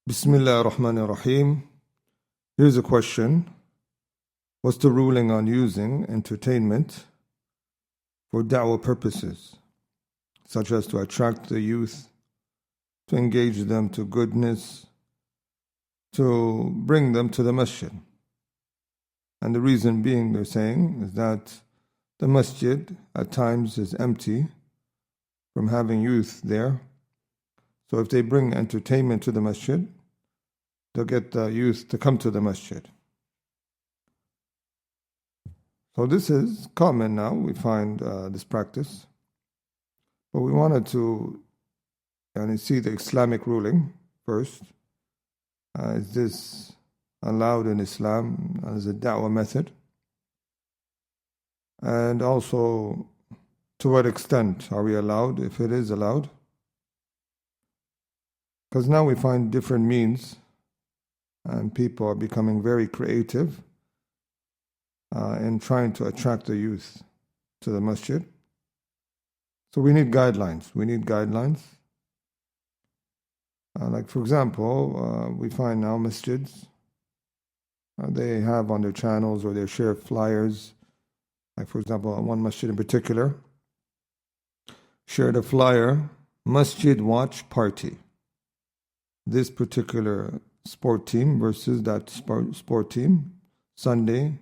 Bismillah ar-Rahman ar-Rahim. Here's a question. What's the ruling on using entertainment for da'wah purposes, such as to attract the youth, to engage them to goodness, to bring them to the masjid? And the reason being, they're saying, is that the masjid at times is empty from having youth there. So if they bring entertainment to the masjid, they'll get the youth to come to the masjid. So this is common now, we find this practice. But we wanted to see the Islamic ruling first. Is this allowed in Islam as a da'wah method? And also, to what extent are we allowed, if it is allowed? Because now we find different means, and people are becoming very creative in trying to attract the youth to the masjid. So we need guidelines. Like for example, we find now masjids, they have on their channels or they share flyers. Like for example, one masjid in particular shared a flyer, Masjid Watch Party. This particular sport team versus that sport team, Sunday,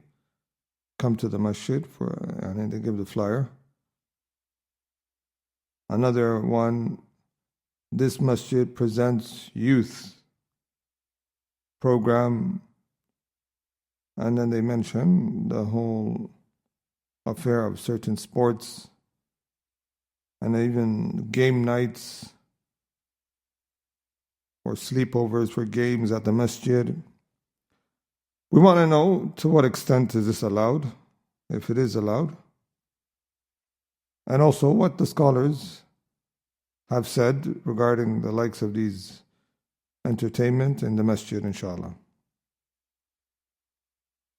come to the masjid and they give the flyer. Another one, this masjid presents youth program, and then they mention the whole affair of certain sports and even game nights or sleepovers for games at the masjid. We want to know to what extent is this allowed, if it is allowed, and also what the scholars have said regarding the likes of these entertainment in the masjid, inshallah.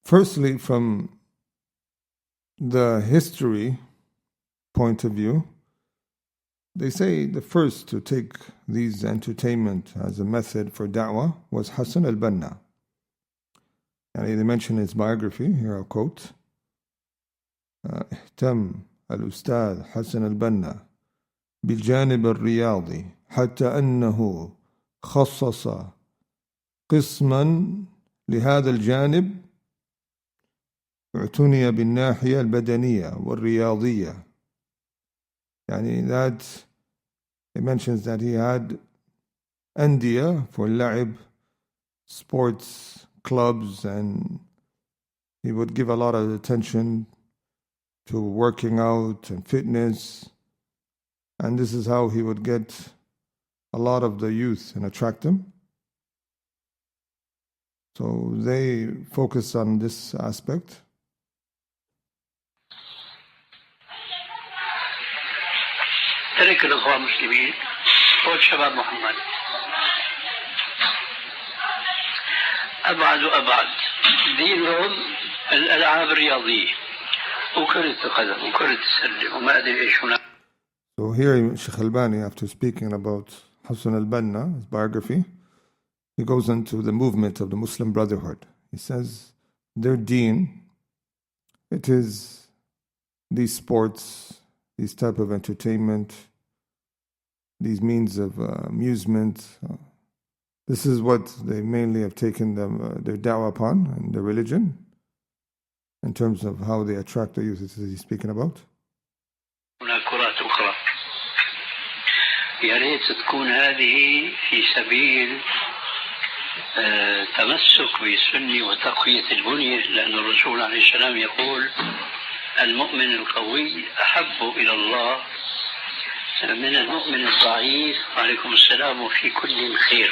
Firstly, from the history point of view, they say the first to take these entertainment as a method for da'wah was Hassan al-Banna. And they mention his biography, here I'll quote, اهتم الأستاذ حسن البنا بالجانب الرياضي حتى أنه خصص قسما لهذا الجانب اعتني بالناحية البدنية والرياضية. That it mentions that he had andiyah for la'ib, sports clubs, and he would give a lot of attention to working out and fitness, and this is how he would get a lot of the youth and attract them. So they focus on this aspect. ترك الأخوة المسلمين والشباب محمد أبعد دينهم الألعاب الرياضية وكرة القدم وكرة السلة وما أدري إيش هناك. So here Sheikh Albani, after speaking about Hassan al-Banna, his biography, he goes into the movement of the Muslim Brotherhood. He says their deen, it is these sports, these type of entertainment, these means of amusement. This is what they mainly have taken their da'wah upon and their religion, in terms of how they attract the youth. This is he's speaking about. يا ريت تكون هذه في سبيل تمسك بالسنة وتقوية البنية، لأن الرسول عليه السلام يقول المؤمن القوي أحب إلى الله من المؤمن الضعيف عليكم السلام وفي كل خير.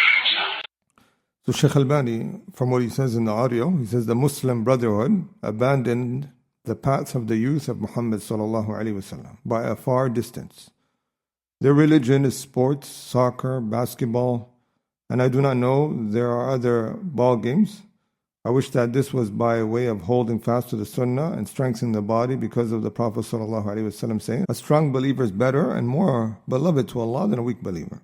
So Sheikh Albani, from what he says in the audio, he says the Muslim Brotherhood abandoned the path of the youth of Muhammad sallallahu alaihi wasallam by a far distance. Their religion is sports, soccer, basketball, and I do not know there are other ball games. I wish that this was by way of holding fast to the sunnah and strengthening the body, because of the Prophet ﷺ saying, a strong believer is better and more beloved to Allah than a weak believer.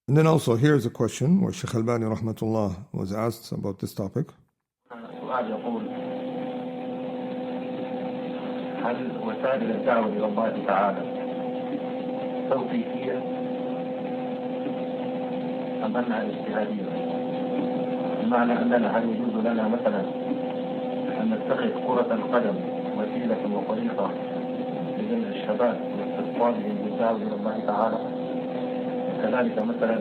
And then also here's a question where Sheikh Albani rahmatullah was asked about this topic. سؤال يقول هل وسائل الدعوة إلى الله تعالى توقيفية أم أنها اجتهادية؟ بمعنى أننا هل يجوز لنا مثلا أن نتخذ كرة القدم وسيلة وطريقة لجمع الشباب واستثمارهم بالدعوة إلى الله تعالى؟ كذلك مثلا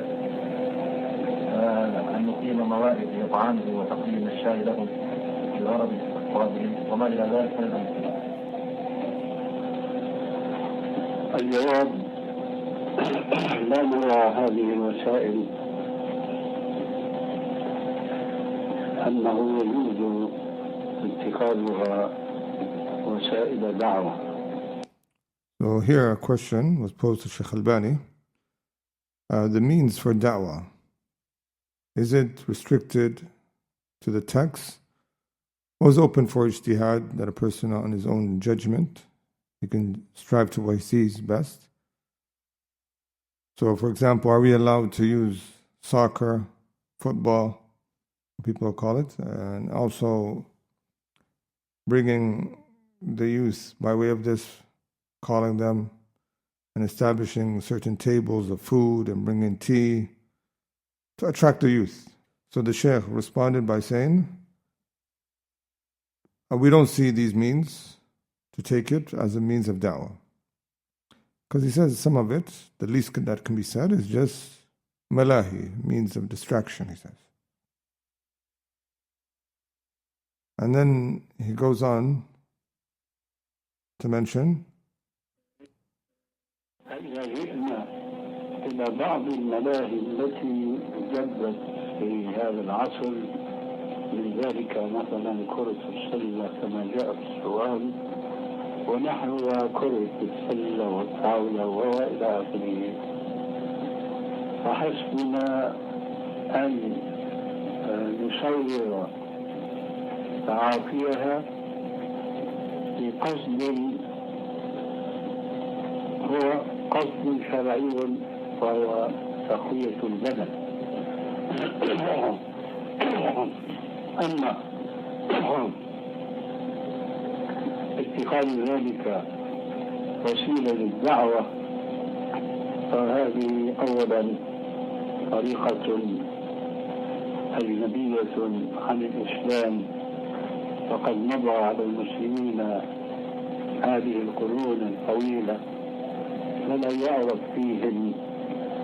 أن نقيم موائد لإطعامهم وتقديم الشاي لهم بغرض استقطابهم وما إلى ذلك من الأمثلة. الجواب: لا نرى هذه الوسائل أنه يجوز اتخاذها وسائل دعوة. So here a question was posed to Sheikh Albani. The means for da'wah, is it restricted to the text or is open for ijtihad, that a person on his own judgment, he can strive to what he sees best? So for example, are we allowed to use soccer, football, people call it, and also bringing the youth by way of this, calling them and establishing certain tables of food and bringing tea to attract the youth? So the Shaykh responded by saying, we don't see these means to take it as a means of da'wah. Because he says some of it, the least that can be said, is just malahi, means of distraction, he says. And then he goes on to mention, إذا جئنا إلى بعض الملاهي التي جدت في هذا العصر، من ذلك مثلا كرة السلة كما جاء في السؤال، ونحوها كرة السلة والطاولة وإلى آخره، فحسبنا أن نصور تعاطيها بقصد هو قصد شرعي وهو تقوية البدن. أما اتخاذ ذلك وسيلة للدعوة فهذه أولا طريقة أجنبية عن الإسلام، فقد مضى على المسلمين هذه القرون الطويلة فلا يعرف فيهم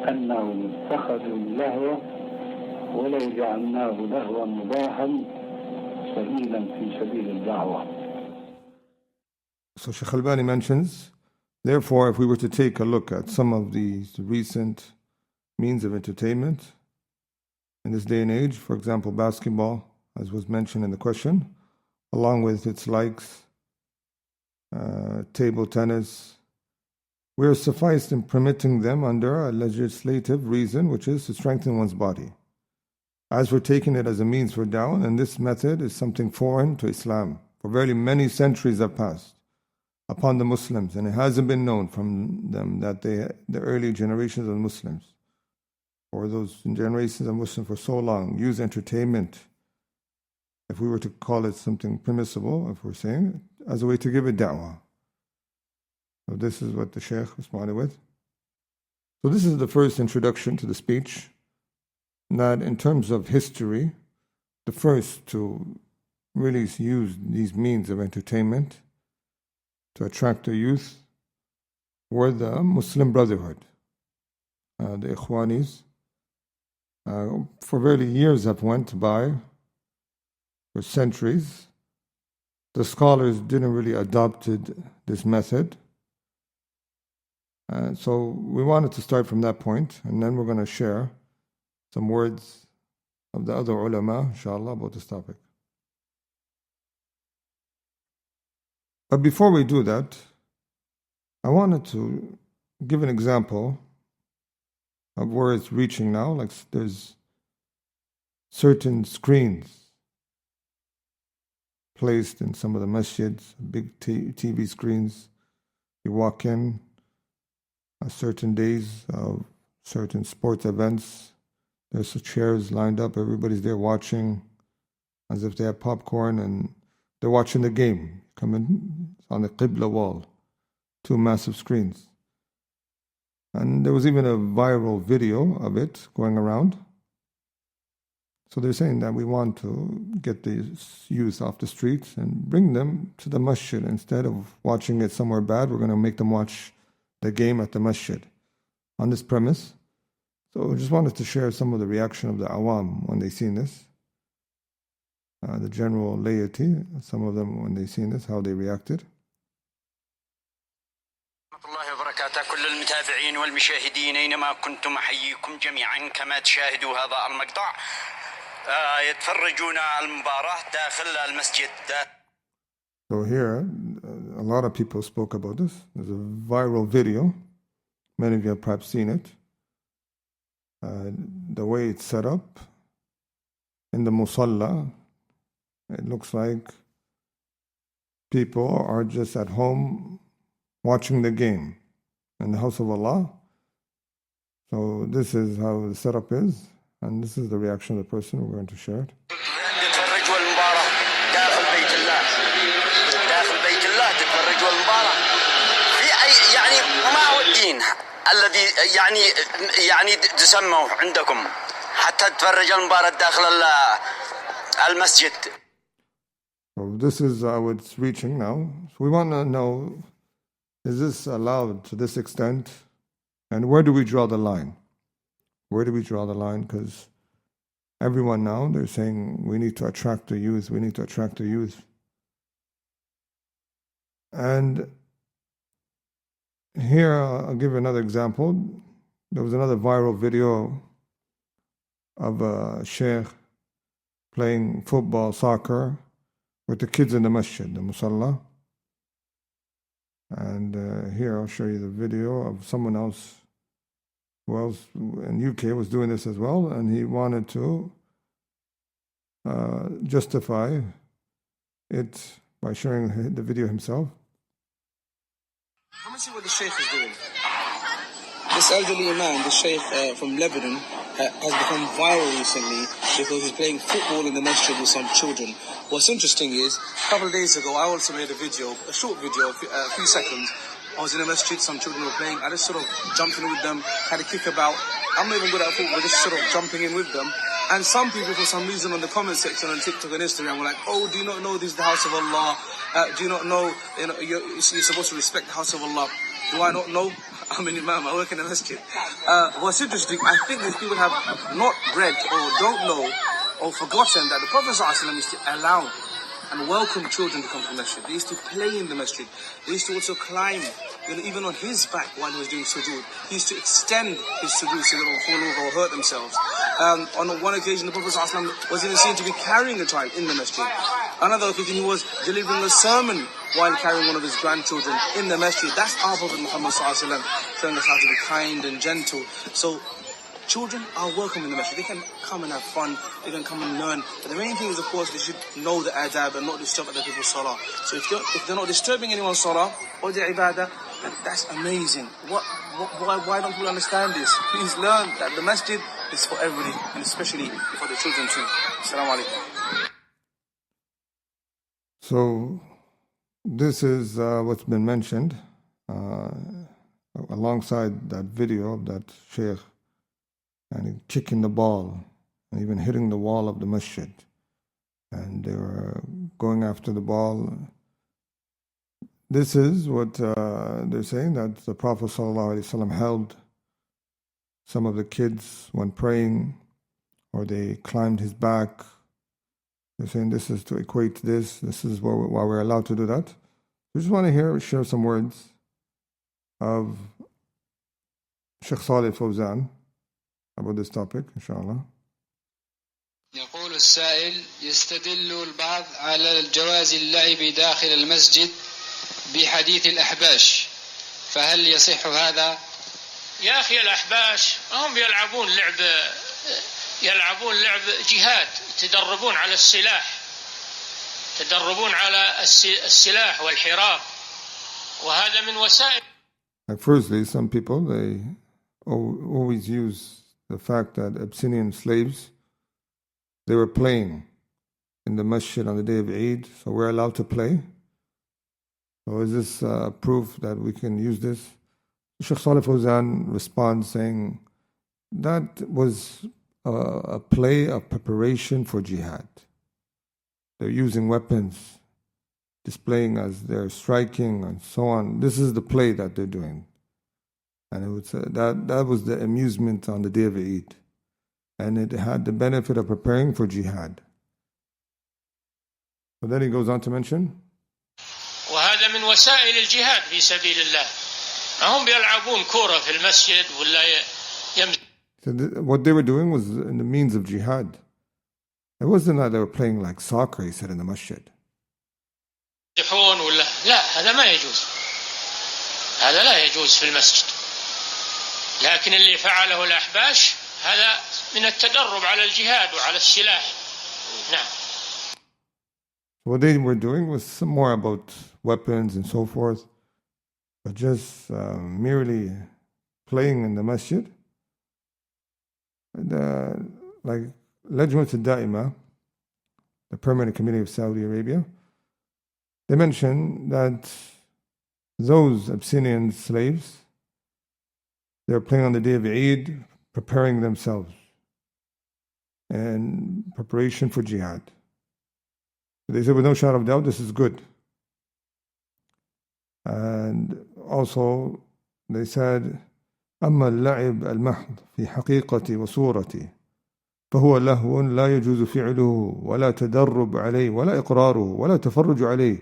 أنهم اتخذوا اللهو ولو جعلناه لهوا مباحا سبيلا في سبيل الدعوة. So Sheikh Albani mentions, therefore, if we were to take a look at some of these recent means of entertainment in this day and age, for example, basketball, as was mentioned in the question, along with its likes, table tennis, we are sufficed in permitting them under a legislative reason, which is to strengthen one's body. As for taking it as a means for da'wah, and this method is something foreign to Islam. For very many centuries have passed upon the Muslims, and it hasn't been known from them that the early generations of Muslims, or those generations of Muslims for so long, use entertainment, if we were to call it something permissible, if we're saying, as a way to give it da'wah. So this is what the Shaykh responded with. So this is the first introduction to the speech, that in terms of history, the first to really use these means of entertainment to attract the youth were the Muslim Brotherhood, the Ikhwanis. For very years have went by, for centuries, the scholars didn't really adopted this method. So we wanted to start from that point, and then we're going to share some words of the other ulama, inshallah, about this topic. But before we do that, I wanted to give an example of where it's reaching now. Like there's certain screens placed in some of the masjids, big TV screens. You walk in, certain days of certain sports events. There's chairs lined up, everybody's there watching as if they have popcorn and they're watching the game. Come in, it's on the Qibla wall, 2 massive screens. And there was even a viral video of it going around. So they're saying that we want to get these youth off the streets and bring them to the masjid. Instead of watching it somewhere bad, we're going to make them watch the game at the masjid on this premise. So I just wanted to share some of the reaction of the awam when they seen this. The general laity, some of them when they seen this, how they reacted. الله وبركاته كل المتابعين والمشاهدين أينما كنتم أحييكم جميعا كما تشاهدوا هذا المقطع يتفرجون على المباراة داخل المسجد. So here, a lot of people spoke about this. There's a viral video. Many of you have perhaps seen it. The way it's set up in the musalla, it looks like people are just at home watching the game in the house of Allah. So this is how the setup is, and this is the reaction of the person. We're going to share it. تتفرجوا المباراة داخل بيت الله، داخل بيت الله تتفرجوا المباراة في أي يعني ما هو الدين الذي يعني تسموا عندكم حتى تتفرج المباراة داخل المسجد. So this is how it's reaching now. So we want to know, is this allowed to this extent? And where do we draw the line? Where do we draw the line? Because everyone now, they're saying we need to attract the youth, we need to attract the youth. And here, I'll give you another example. There was another viral video of a sheikh playing football, soccer, with the kids in the masjid, the musalla. And here I'll show you the video of someone else who else in UK was doing this as well, and he wanted to justify it by showing the video himself. Let me see what the sheikh is doing. This elderly man, the sheikh from Lebanon, has become viral recently because he's playing football in the masjid with some children. What's interesting is, a couple of days ago, I also made a video, a short video, a few seconds. I was in a masjid, some children were playing. I just sort of jumped in with them, had a kick about. I'm not even good at football, just sort of jumping in with them. And some people, for some reason, on the comment section on TikTok and Instagram were like, "Oh, do you not know this is the house of Allah? Do you not know, you're supposed to respect the house of Allah?" Do I not know? I'm an imam, I work in a masjid. What's interesting, I think these people have not read or don't know or forgotten that the Prophet ﷺ used to allow and welcome children to come to the masjid. They used to play in the masjid. They used to also climb, even on his back while he was doing sujood. He used to extend his sujood so they don't fall over or hurt themselves. On one occasion, the Prophet ﷺ was even seen to be carrying a child in the masjid. Another occasion, he was delivering a sermon while carrying one of his grandchildren in the masjid. That's our Prophet Muhammad ﷺ, showing us how to be kind and gentle. So children are welcome in the masjid. They can come and have fun. They can come and learn. But the main thing is, of course, they should know the adab and not disturb other people's salah. So if they're not disturbing anyone's salah or their ibadah, that's amazing. Why don't people understand this? Please learn that the masjid is for everybody, and especially for the children too. Assalamu alaikum. So this is what's been mentioned alongside that video of that sheikh and kicking the ball and even hitting the wall of the masjid. And they were going after the ball. This is what they're saying, that the Prophet ﷺ held some of the kids when praying, or they climbed his back. They're saying this is to equate this. This is why we're allowed to do that. We just want to share some words of Sheikh Salih Fawzan about this topic, inshallah. يقول السائل: يستدل البعض على جواز اللعب داخل المسجد بحديث الأحباش، فهل يصح هذا؟ يا أخي الأحباش هم يلعبون لعب جهاد، يتدربون على السلاح، يتدربون على السلاح والحراب، وهذا من وسائل. Firstly, some people, they always use the fact that Abyssinian slaves, they were playing in the masjid on the day of Eid, so we're allowed to play. So is this proof that we can use this? Sheikh Salih Fawzan responds saying that was a play of preparation for jihad. They're using weapons, displaying as they're striking and so on. This is the play that they're doing. And it would say that was the amusement on the day of Eid. And it had the benefit of preparing for jihad. But then he goes on to mention, وهذا من وسائل الجهاد في سبيل الله. هم بيلعبون كورة في المسجد ولا so what they were doing was in the means of jihad. It wasn't that they were playing like soccer, he said, in the masjid. ولا لا هذا ما يجوز. هذا لا يجوز في المسجد. لكن اللي فعله الأحباش هذا من التدرب على الجهاد وعلى السلاح. نعم. What they were doing was more about weapons and so forth, but just merely playing in the masjid. Like Lajnat al-Da'ima, the Permanent Committee of Saudi Arabia, they mentioned that those Abyssinian slaves, they were playing on the day of Eid, preparing themselves in preparation for jihad. They said, with no shadow of doubt, this is good. And also, they said, أما اللعب المحض في حقيقة وصورة فهو لهو لا يجوز فعله ولا تدرب عليه ولا إقراره ولا تفرج عليه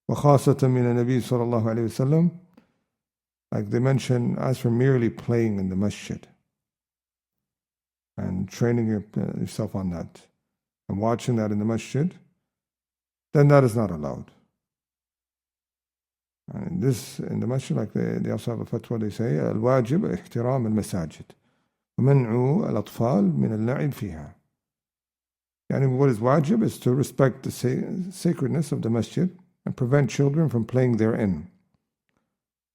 وخاصة من النبي صلى الله عليه وسلم. Like they mention, as for merely playing in the masjid and training yourself on that and watching that in the masjid, then that is not allowed. And this, in the masjid, like they also have a fatwa, they say, الواجب احترام المساجد ومنع الأطفال من اللعب فيها. Yani what is wajib is to respect the sacredness of the masjid and prevent children from playing therein.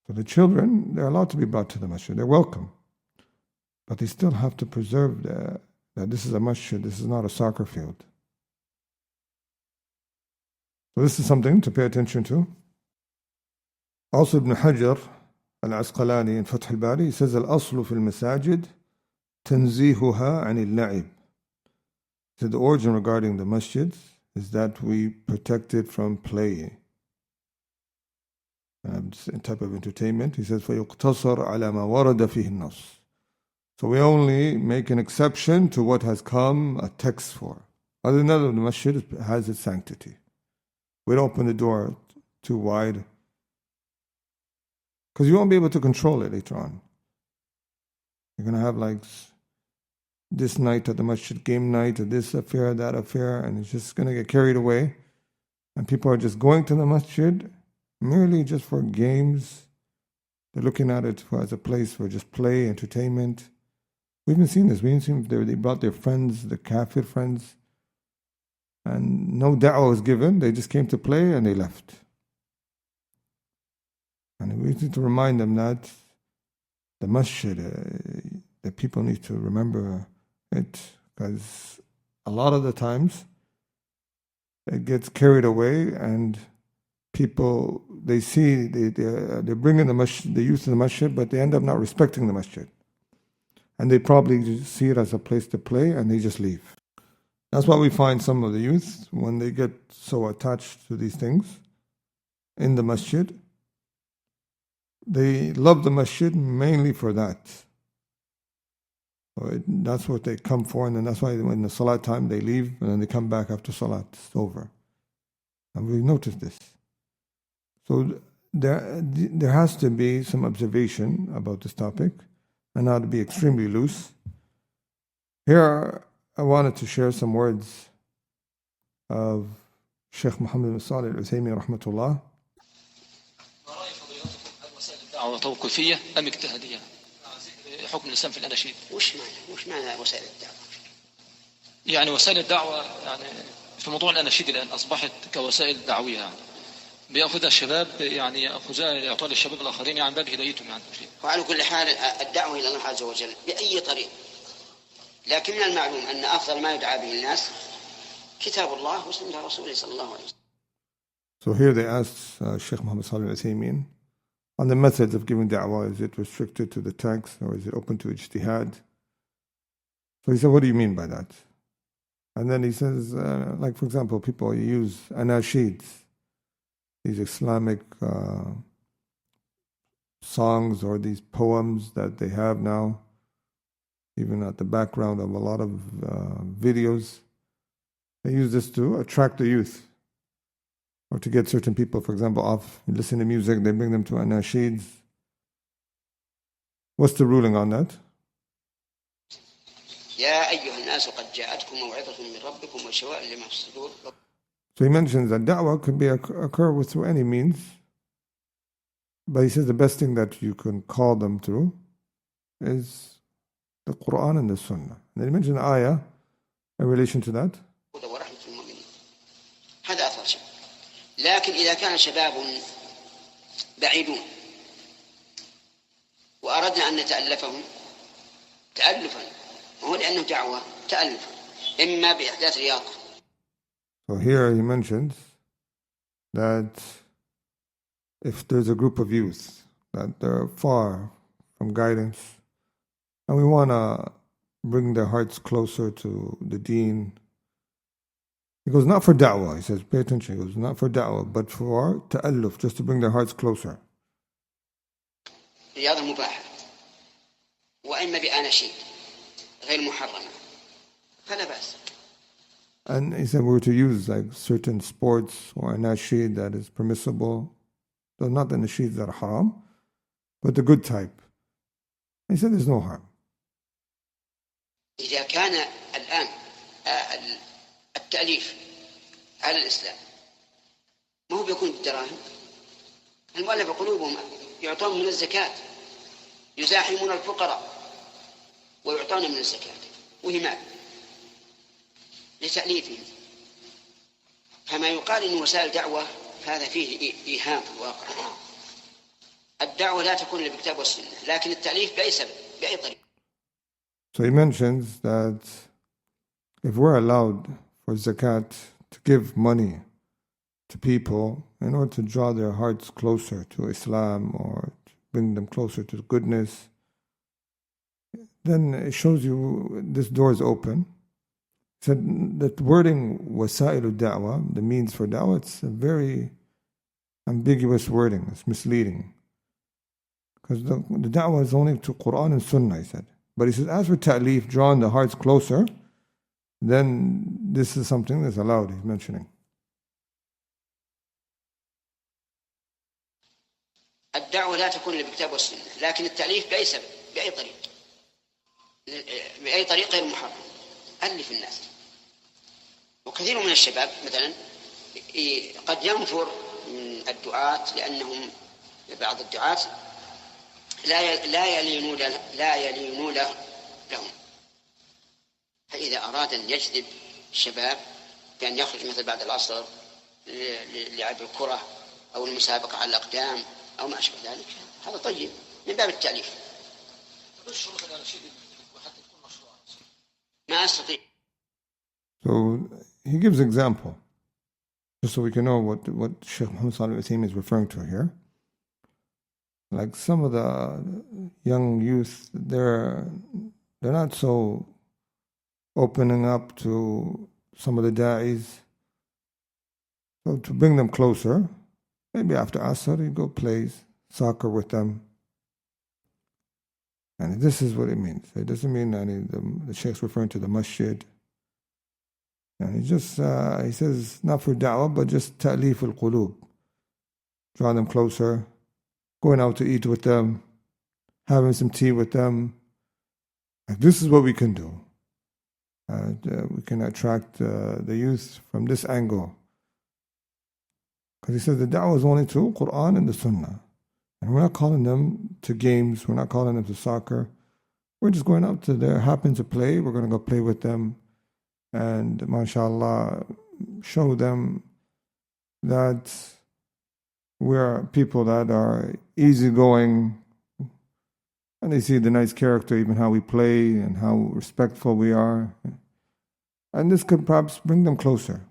So the children, they're allowed to be brought to the masjid. They're welcome. But they still have to preserve that this is a masjid, this is not a soccer field. So this is something to pay attention to. Also Ibn Hajar al-Asqalani in Fath al-Bari, he says, الأصل في المساجد تنزيهها عن اللعب. So the origin regarding the masjid is that we protect it from play. In type of entertainment, he says, فيقتصر على ما ورد فيه النص. So we only make an exception to what has come a text for. Other than that, the masjid has its sanctity. We don't open the door too wide, because you won't be able to control it later on. You're going to have like this night at the masjid, game night, or this affair, that affair, and it's just going to get carried away. And people are just going to the masjid merely just for games. They're looking at it as a place for just play, entertainment. We've been seeing this. We've been seeing they brought their friends, the kafir friends, and no da'wah was given. They just came to play and they left. And we need to remind them that the masjid, that people need to remember it, because a lot of the times it gets carried away and people, they see, they're bringing the youth to the masjid, but they end up not respecting the masjid. And they probably just see it as a place to play and they just leave. That's why we find some of the youth, when they get so attached to these things in the masjid, they love the masjid mainly for that. So that's what they come for, and then that's why when the salat time they leave, and then they come back after salat, it's over. And we've noticed this. So there has to be some observation about this topic, and not to be extremely loose. Here I wanted to share some words of Sheikh Muhammad bin Salih al-Uthaymin rahmatullah. دعوة توقيفية أم اجتهادية؟ حكم الإسلام في الأناشيد. وش معنى وسائل الدعوة؟ يعني وسائل الدعوة يعني في موضوع الأناشيد الآن أصبحت كوسائل دعوية يعني. بيأخذها الشباب يعني يأخذها يعطوها للشباب الآخرين يعني باب هدايتهم يعني. وعلى كل حال الدعوة إلى الله عز وجل بأي طريق، لكن من المعلوم أن أفضل ما يدعى به الناس كتاب الله وسنة رسوله صلى الله عليه وسلم. So here they asked Sheikh Muhammad Salih al-Uthaymeen on the methods of giving da'wah. Is it restricted to the text or is it open to ijtihad? So he said, what do you mean by that? And then he says, like for example, people use anasheeds, these Islamic songs or these poems that they have now, even at the background of a lot of videos. They use this to attract the youth or to get certain people, for example, off listen to music, they bring them to anasheeds. What's the ruling on that? يا أيها الناس قد جاءتكم موعظة من ربكم وشفاء لما في الصدور. So he mentions that da'wah could be occur through any means, but he says the best thing that you can call them through is the Quran and the Sunnah. And then he mentioned ayah in relation to that. هذا أفضل شيء. لكن إذا كان شباب بعيدون وأردنا أن نتألفهم تألفا، وهو لأنه دعوة تألفا إما بإحداث رياضة. So here he mentions that if there's a group of youth that they're far from guidance and we want to bring their hearts closer to the deen, he goes, not for da'wah, he says, pay attention, he goes, not for da'wah, but for ta'alluf, just to bring their hearts closer. رياضة مباحة وإما بأناشيد غير محرمة فلا بأس. And he said we were to use like certain sports or a nasheed that is permissible, though not the nasheeds that are haram, but the good type. He said there's no harm. إذا كان الآن التأليف على الإسلام ما هو بيكون بالدراهم، المؤلف قلوبهم يعطون من الزكاة، يزاحمون الفقراء ويعطون من الزكاة وهي مال لتأليفهم. فما يقال إن وسائل دعوة هذا فيه إيهام في الواقع. الدعوة لا تكون إلا بالكتاب والسنة، لكن التأليف بأي سبب بأي طريقة. So he mentions that if we're allowed for zakat to give money to people in order to draw their hearts closer to Islam or to bring them closer to goodness, then it shows you this door is open. He said that wording wasailu da'wah, the means for da'wah, it's a very ambiguous wording. It's misleading. Because the da'wah is only to Quran and Sunnah, he said. But he says, as for ta'leef, drawing the hearts closer, then this is something that's allowed, he's mentioning. الدعوة لا تكون إلا بالكتاب والسنة، لكن التأليف بأي سبب بأي طريق بأي طريق غير محرم. ألف الناس. وكثير من الشباب مثلا قد ينفر من الدعاة لأنهم بعض الدعاة لا يلينون لهم. فإذا أراد أن يجذب الشباب بأن يخرج مثل بعد العصر للعب الكرة أو المسابقة على الأقدام أو ما أشبه ذلك، هذا طيب من باب التأليف. ما أستطيع. So he gives example, just so we can know what Sheikh Muhammad Salih al-Uthaymeen is referring to here. Like some of the young youth, they're not so opening up to some of the da'is. So to bring them closer, maybe after Asr, you go play soccer with them. And this is what it means. It doesn't mean the Sheikh's referring to the masjid. And he just, he says, not for da'wah, but just ta'leef al-qulub. Draw them closer, going out to eat with them, having some tea with them. Like, this is what we can do. We can attract the youth from this angle. Because he says the da'wah is only to Quran and the Sunnah. And we're not calling them to games, we're not calling them to soccer. We're just going out to there, happen to play, we're going to go play with them. And mashallah, show them that We are people that are easygoing, and they see the nice character, even how we play and how respectful we are. And this could perhaps bring them closer.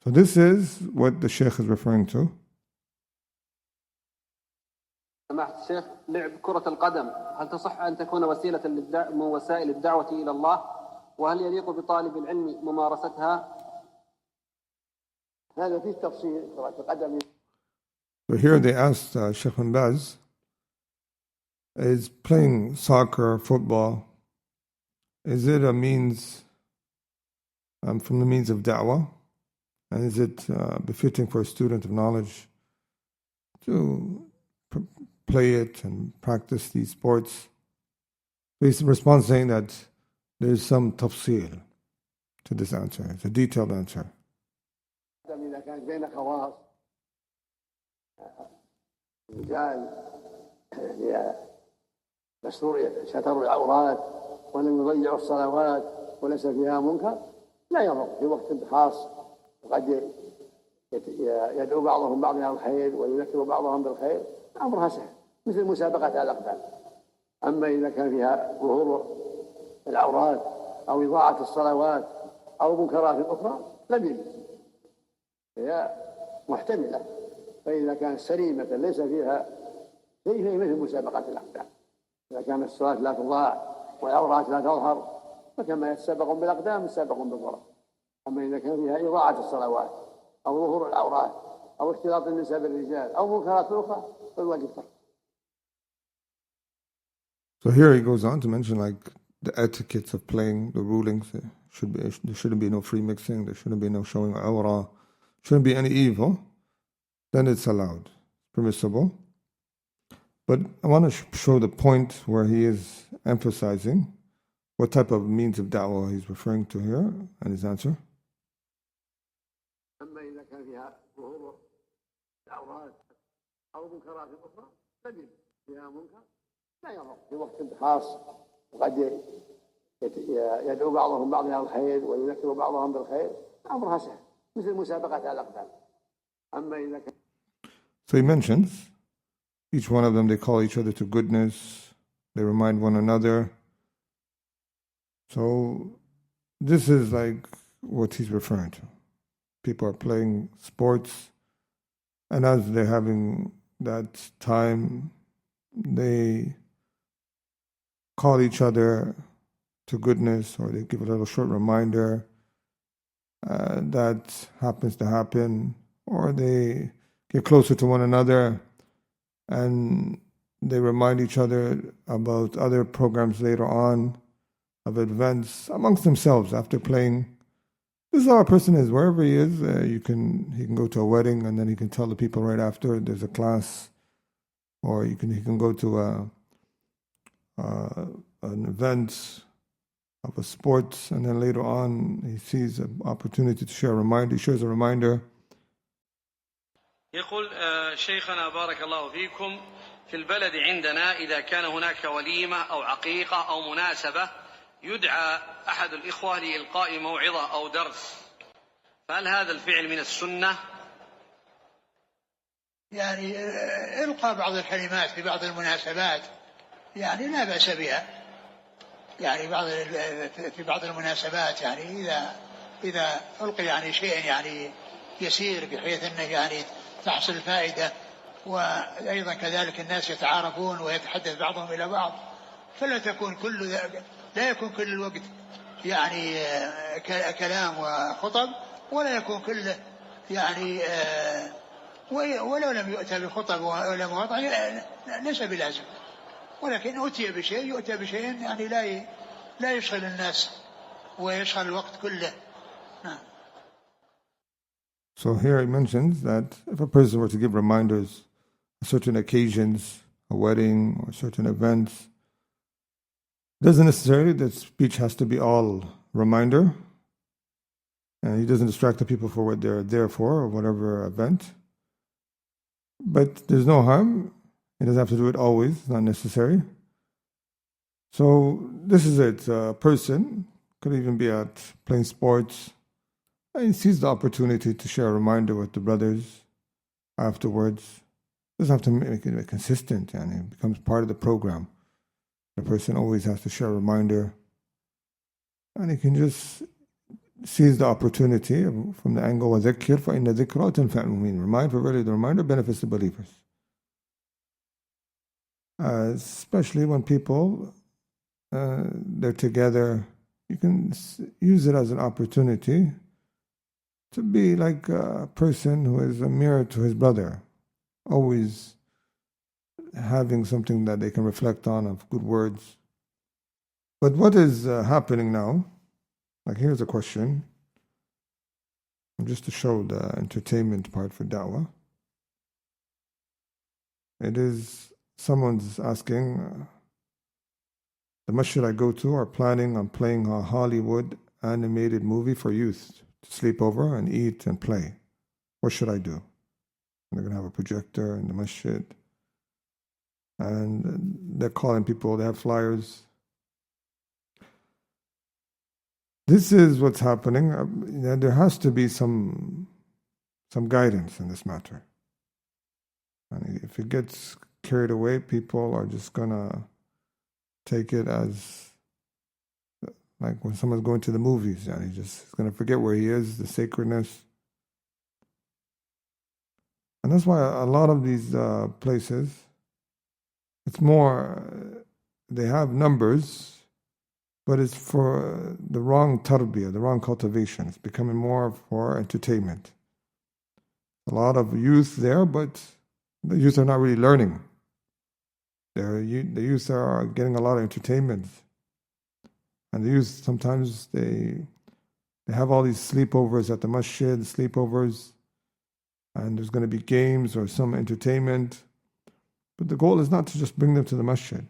So this is what the Sheikh is referring to. سماحة الشيخ، لعب كرة القدم هل تصح أن تكون وسيلة من وسائل الدعوة إلى الله؟ وهل يليق بطالب العلم ممارستها؟ هذا فيه تفصيل كرة القدم. So here they asked Sheikh bin Baz, is playing soccer, football, is it a means from the means of da'wah? And is it befitting for a student of knowledge to play it and practice these sports? He's response saying that there is some tafsil to this answer. It's a detailed answer. إذا كان بين خواص رجال مستور ستروا العورات ولم يضيعوا الصلوات وليس فيها منكر لا يضر في وقت خاص، وقد يدعو بعضهم بعض الى الخير ويذكر بعضهم بالخير، امرها سهل مثل مسابقه الاقدام. اما اذا كان فيها ظهور العورات او اضاعه الصلوات او منكرات اخرى لم يجوز، هي محتمله. فاذا كانت سليمه ليس فيها شيء فهي مثل مسابقه الاقدام. اذا كانت الصلاه لا تضاع والعورات لا تظهر فكما يتسابقون بالاقدام يتسابقون بالكره. اما اذا كان فيها اضاعه الصلوات او ظهور العورات او اختلاط النساء بالرجال او منكرات اخرى فالواجب ترك. So here he goes on to mention like the etiquettes of playing, the rulings. There shouldn't be no free mixing, there shouldn't be no showing awra, shouldn't be any evil. Then it's allowed, permissible. But I want to show the point where he is emphasizing what type of means of da'wah he's referring to here and his answer. أما إذا كان فيها ظهور العورات أو منكرات أخرى فبين فيها منكر لا يضر في وقت خاص، وقد يدعو بعضهم بعض إلى الخير ويذكر بعضهم بالخير، أمرها سهل مثل مسابقة الأقدام. أما إذا كان So he mentions each one of them, they call each other to goodness, they remind one another. So this is like what he's referring to. People are playing sports, and as they're having that time, they call each other to goodness, or they give a little short reminder that happens to happen, or they get closer to one another and they remind each other about other programs later on, of events amongst themselves after playing. This is how a person is. Wherever he is, he can go to a wedding and then he can tell the people right after there's a class, or he can go to an event of a sport, and then later on he sees an opportunity to share a reminder. He shares a reminder. يقول شيخنا بارك الله فيكم، في البلد عندنا إذا كان هناك وليمة أو عقيقة أو مناسبة يدعى أحد الإخوة لإلقاء موعظة أو درس، فهل هذا الفعل من السنة؟ يعني إلقاء بعض الكلمات في بعض المناسبات يعني لا بأس بها، يعني في بعض المناسبات يعني إذا ألقي يعني شيء يعني يسير بحيث أنه يعني تحصل الفائدة، وأيضا كذلك الناس يتعارفون ويتحدث بعضهم إلى بعض، فلا يكون كل الوقت يعني كلام وخطب، ولا يكون كله يعني ولو لم يؤتى بخطب ولا مواضع ليس بلازم، ولكن يؤتى بشيء يعني لا يشغل الناس ويشغل الوقت كله. So here he mentions that if a person were to give reminders on certain occasions, a wedding or certain events, it doesn't necessarily that speech has to be all reminder, and he doesn't distract the people for what they're there for or whatever event. But there's no harm. He doesn't have to do it always. It's not necessary. So this is it. A person could even be out playing sports, and he sees the opportunity to share a reminder with the brothers, afterwards. Doesn't have to make it consistent, and it becomes part of the program. The person always has to share a reminder, and he can just seize the opportunity from the angle of dhikr, فَإِنَّ ذِكْرَى تَنْفَعُ الْمُؤْمِنِينَ. Remind, for really the reminder benefits the believers. Especially when people, they're together, you can use it as an opportunity to be like a person who is a mirror to his brother, always having something that they can reflect on of good words. But what is happening now? Like, here's a question, just to show the entertainment part for da'wah. It is, someone's asking, the masjid I go to are planning on playing a Hollywood animated movie for youth to sleep over and eat and play. What should I do? And they're going to have a projector in the masjid, and they're calling people, they have flyers. This is what's happening. There has to be some guidance in this matter. And if it gets carried away, people are just gonna take it as like when someone's going to the movies, and he's just gonna forget where he is, the sacredness. And that's why a lot of these places, it's more, they have numbers, but it's for the wrong tarbiyah, the wrong cultivation. It's becoming more for entertainment. A lot of youth there, but the youth are not really learning. The youth are getting a lot of entertainment. And the youth, sometimes they have all these sleepovers at the masjid, sleepovers, and there's going to be games or some entertainment. But the goal is not to just bring them to the masjid.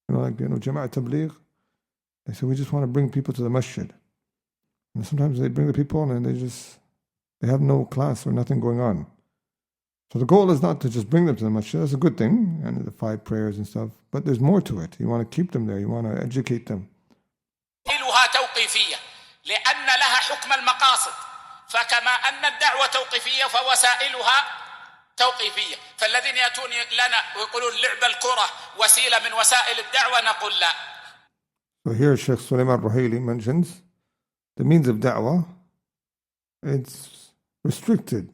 Jama'at Tabligh, they say, we just want to bring people to the masjid. And sometimes they bring the people and they have no class or nothing going on. So the goal is not to just bring them to the masjid. That's a good thing, and the 5 prayers and stuff. But there's more to it. You want to keep them there. You want to educate them. لأن لها حكم المقاصد فكما أن الدعوة توقيفية فوسائلها توقيفية فالذين يأتون لنا ويقولون لعب الكرة وسيلة من وسائل الدعوة نقول لا. So here Sheikh Sulaiman Ruhaili mentions the means of da'wah, it's restricted.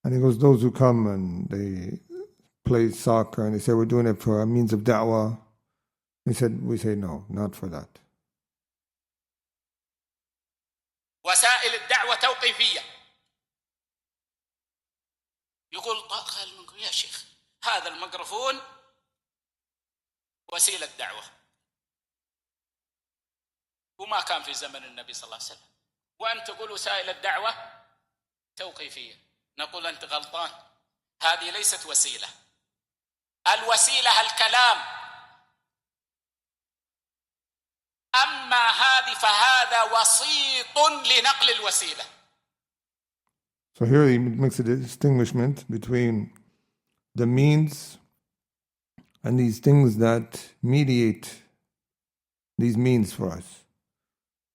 And he goes, those who come and they play soccer and they say we're doing it for a means of da'wah, he said, we say no, not for that. وسائل الدعوة توقيفية. يقول يا شيخ هذا الميكروفون وسيلة دعوة وما كان في زمن النبي صلى الله عليه وسلم وأنت تقول وسائل الدعوة توقيفية نقول أنت غلطان هذه ليست وسيلة الوسيلة الكلام أما هذه فهذا وسيط لنقل الوسيلة. So here he makes a distinguishment between the means and these things that mediate these means for us,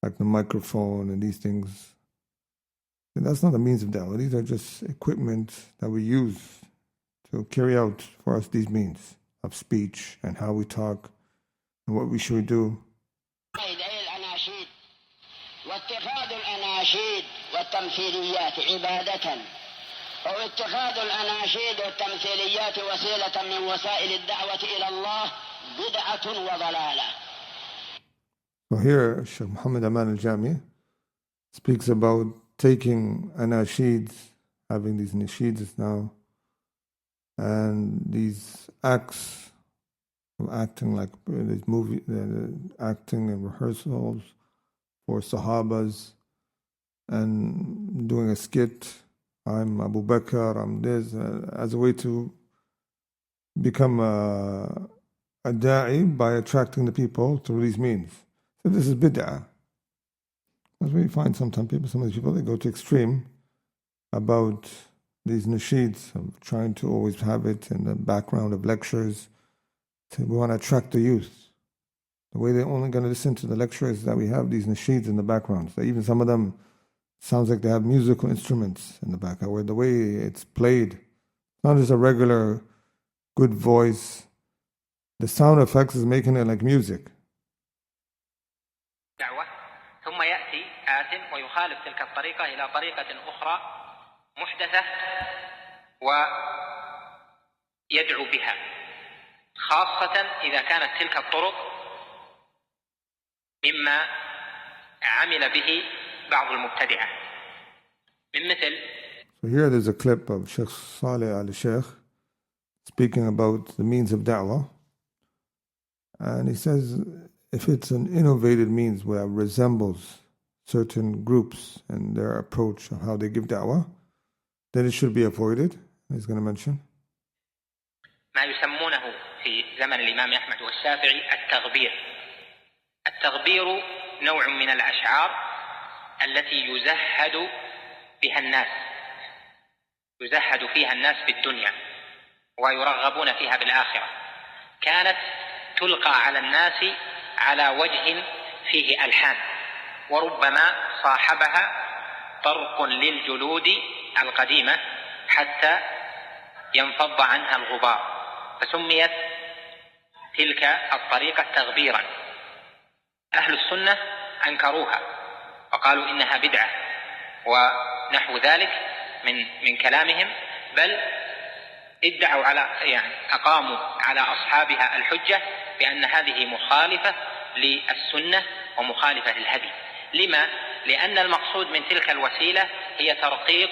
like the microphone and these things. And that's not a means of da'wah. These are just equipment that we use to carry out for us these means of speech and how we talk and what we should do. واتخاذ الأناشيد والتمثيليات عبادة أو اتخاذ الأناشيد والتمثيليات وسيلة من وسائل الدعوة إلى الله بدعة وضلالة. So here Sheikh Muhammad Aman al-Jami speaks about taking anasheeds, having these nasheeds now, and these acts of acting like these acting and rehearsals for Sahabas, and doing a skit, I'm Abu Bakr, I'm this, as a way to become a da'i by attracting the people through these means. So this is bid'ah. That's where you find some of these people, they go to extreme about these nasheeds, of trying to always have it in the background of lectures. So we want to attract the youth. The way they're only going to listen to the lecture is that we have these nasheeds in the background. So even some of them sounds like they have musical instruments in the background, where the way it's played, not just a regular good voice. The sound effects is making it like music. دعوة ثم يأتي آت ويخالف تلك الطريقة إلى طريقة أخرى محدثة ويدعو بها، خاصة إذا كانت تلك الطرق مما عمل به بعض المبتدعة من مثل. So here there's a clip of Sheikh Saleh al-Sheikh speaking about the means of da'wah, and he says if it's an innovated means where it resembles certain groups and their approach of how they give da'wah, then it should be avoided. He's going to mention ما يسمونه في زمن الإمام أحمد والشافعي التغبير. التغبير نوع من الأشعار التي يزهد بها الناس، يزهد فيها الناس بالدنيا ويرغبون فيها بالآخرة، كانت تلقى على الناس على وجه فيه ألحان، وربما صاحبها طرق للجلود القديمة حتى ينفض عنها الغبار، فسميت تلك الطريقة تغبيرا. أهل السنة أنكروها وقالوا إنها بدعة ونحو ذلك من كلامهم، بل ادعوا أقاموا على أصحابها الحجة بأن هذه مخالفة للسنة ومخالفة للهدي. لما؟ لأن المقصود من تلك الوسيلة هي ترقيق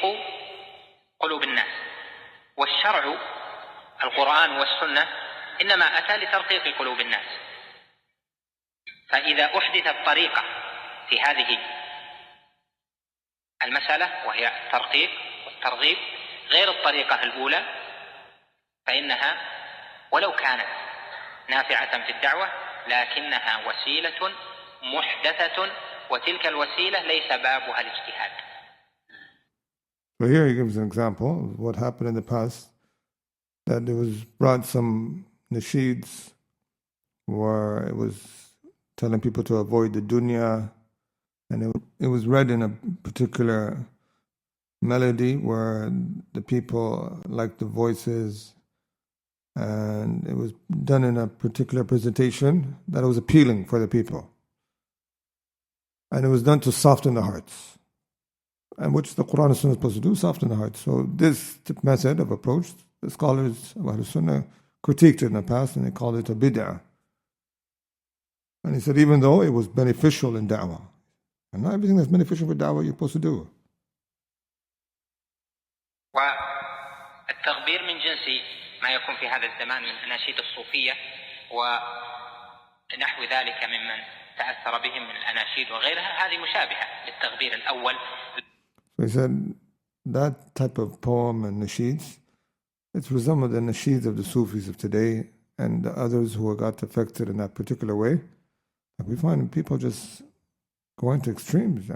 قلوب الناس، والشرع القرآن والسنة إنما أتى لترقيق قلوب الناس. فإذا أحدثت طريقة في هذه المسألة وهي الترقيق والترغيب غير الطريقة الأولى، فإنها ولو كانت نافعة في الدعوة لكنها وسيلة محدثة، وتلك الوسيلة ليس بابها الاجتهاد. So here he gives an example of what happened in the past, that there was brought some nasheeds where it was telling people to avoid the dunya, and it was read in a particular melody where the people liked the voices, and it was done in a particular presentation that was appealing for the people, and it was done to soften the hearts, and which the Quran and Sunnah is supposed to do, soften the hearts. So this method of approach, the scholars of Ahlul Sunnah critiqued it in the past, and they called it a bid'ah. And he said, even though it was beneficial in da'wah, and not everything that's beneficial for da'wah you're supposed to do. والتغبير من جنس ما يكون في هذا الزمان من أناشيد الصوفية ونحو ذلك ممن تأثر بهم من الأناشيد وغيرها، هذه مشابهة للتغبير الأول. So he said that type of poem and nasheeds, it's resembled the nasheeds of the Sufis of today and the others who got affected in that particular way. Like we find people just going to extremes.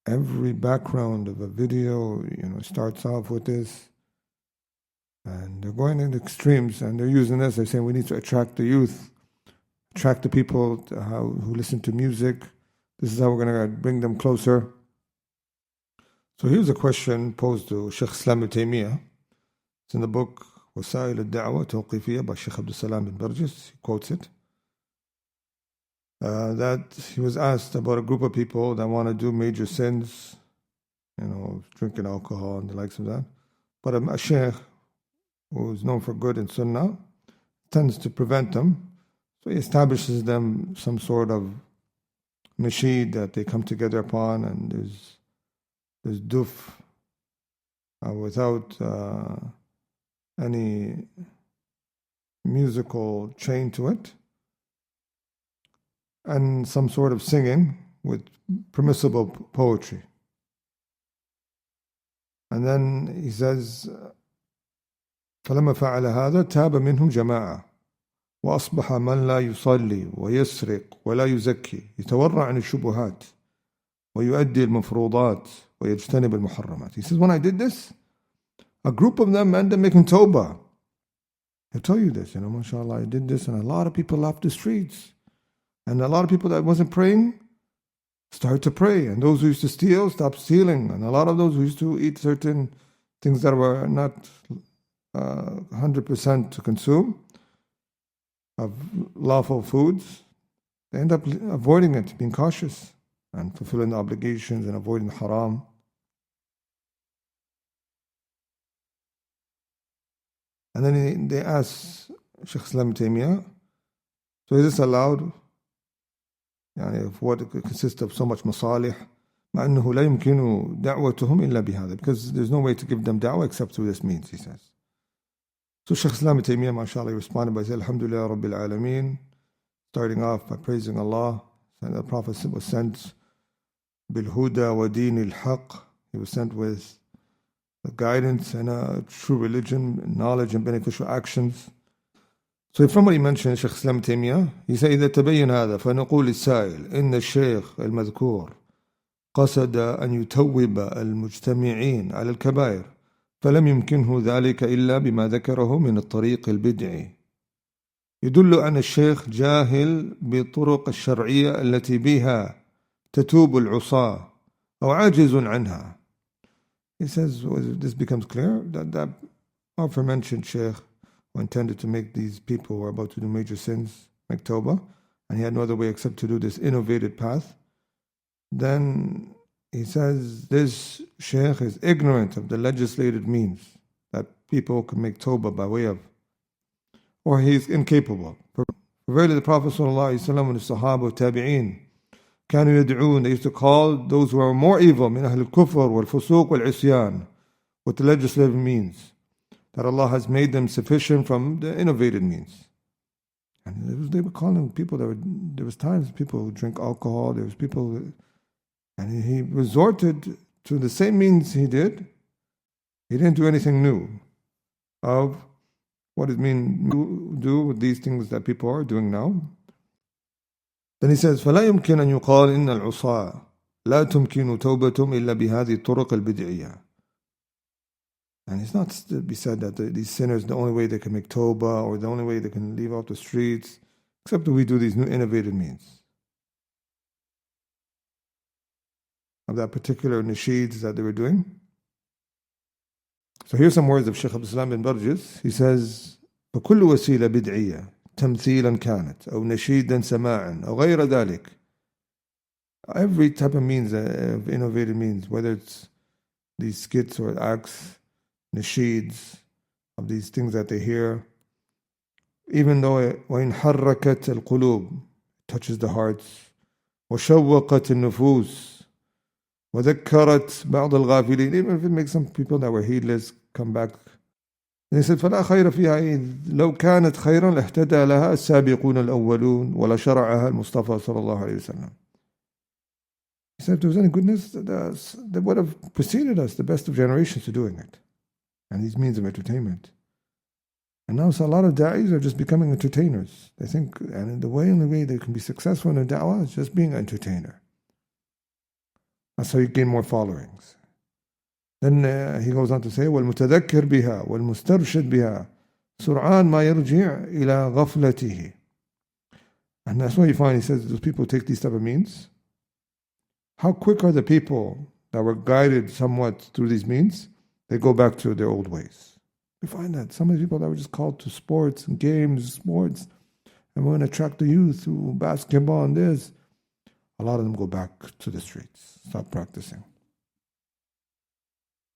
Every background of a video, starts off with this, and they're going into extremes, and they're using this. They're saying we need to attract the youth, attract the people who listen to music. This is how we're going to bring them closer. So here's a question posed to Sheikh Islam ibn Taymiyyah. It's in the book Wasail al-Da'wah Tawqifiyya by Sheikh Abdul Salam bin Barjis. He quotes it. That he was asked about a group of people that want to do major sins, drinking alcohol and the likes of that. But a sheikh who is known for good in sunnah tends to prevent them. So he establishes them some sort of nasheed that they come together upon, and there's duf without any musical chain to it, and some sort of singing with permissible poetry. And then he says, فَلَمَّا فَعَلَ هَذَا تَابَ مِنْهُمْ جَمَاعَةً وَأَصْبَحَ مَنْ لَا يُصَلِّي وَيَسْرِقْ وَلَا يُزَكِّي يتورع عن الشبهات ويؤدي المفروضات ويجتنب المحرمات. He says, when I did this, a group of them ended up making tawbah. He'll tell you this, mashallah, I did this, and a lot of people left the streets. And a lot of people that wasn't praying start to pray. And those who used to steal, stop stealing. And a lot of those who used to eat certain things that were not 100% to consume, of lawful foods, they end up avoiding it, being cautious and fulfilling the obligations and avoiding haram. And then they ask Shaykh Islam Taymiyyah, so is this allowed? If what it consists of so much masalih, مع أنه لا يمكن دعوتهم إلا بهذا, because there's no way to give them da'wah except through this means, he says. So Shaykh Islam Taymiyyah, mashallah, responded by saying, Alhamdulillah Rabbil Alameen, starting off by praising Allah. And the Prophet was sent بالهدى ودين الحق. He was sent with the guidance and a true religion, knowledge and beneficial actions. So from what he mentioned, Shaykh Islam Taymiyyah, he said, إذا تبين هذا فنقول للسائل إن الشيخ المذكور قصد أن يتوب المجتمعين على الكبائر فلم يمكنه ذلك إلا بما ذكره من الطريق البدعي يدل أن الشيخ جاهل بالطرق الشرعية التي بها تتوب العصاة أو عاجز عنها. He says, this becomes clear that aforementioned Sheikh, who intended to make these people who are about to do major sins make tawbah, and he had no other way except to do this innovated path, then he says this Sheikh is ignorant of the legislated means that people can make tawbah by way of, or he is incapable. For verily the Prophet ﷺ and the Sahaba Tabi'een كانوا يدعون, they used to call those who are more evil من أهل الكفر والفسوق والعصيان, with the legislative means that Allah has made them sufficient from the innovated means. And they were calling people there was times people who drink alcohol, there was people, and he resorted to the same means he did. He didn't do anything new of what it means to do with these things that people are doing now. Then he says, فلا يمكن أن يقال إن العصاة لا تمكن توبتهم إلا بهذه الطرق البدعية. And it's not to be said that these sinners, the only way they can make tawbah or the only way they can leave off the streets, except that we do these new innovative means of that particular nasheeds that they were doing. So here's some words of Shaykh Abdul bin Barjis. He says, فكل وسيلة بدعية تمثيلا كانت أو نشيدا سماعا أو غير ذلك. Every type of means, of innovative means, whether it's these skits or acts, nasheeds, of these things that they hear, even though وإن حركت القلوب, touches the hearts, وشوقت النفوس, وذكرت بعض الغافلين, even if it makes some people that were heedless come back. And he said, فلا خير فيها إذ لو كانت خيرا لاهتدى لها السابقون الأولون ولا شرعها المصطفى صلى الله عليه وسلم. He said, if there was any goodness, they would have preceded us, the best of generations, to doing it. And these means of entertainment. And now so a lot of da'is are just becoming entertainers. They think, and the only way they can be successful in their da'wah is just being an entertainer. That's how you gain more followings. Then he goes on to say, وَالْمُتَذَكِّرْ بِهَا وَالْمُسْتَرْشِدْ بِهَا سُرْعَانْ مَا يَرْجِعْ إِلَى غَفْلَتِهِ. And that's why you find, he says, those people take these type of means. How quick are the people that were guided somewhat through these means? They go back to their old ways. We find that some of the people that were just called to sports and games, sports, and we're going to attract the youth to basketball and this, a lot of them go back to the streets, stop practicing.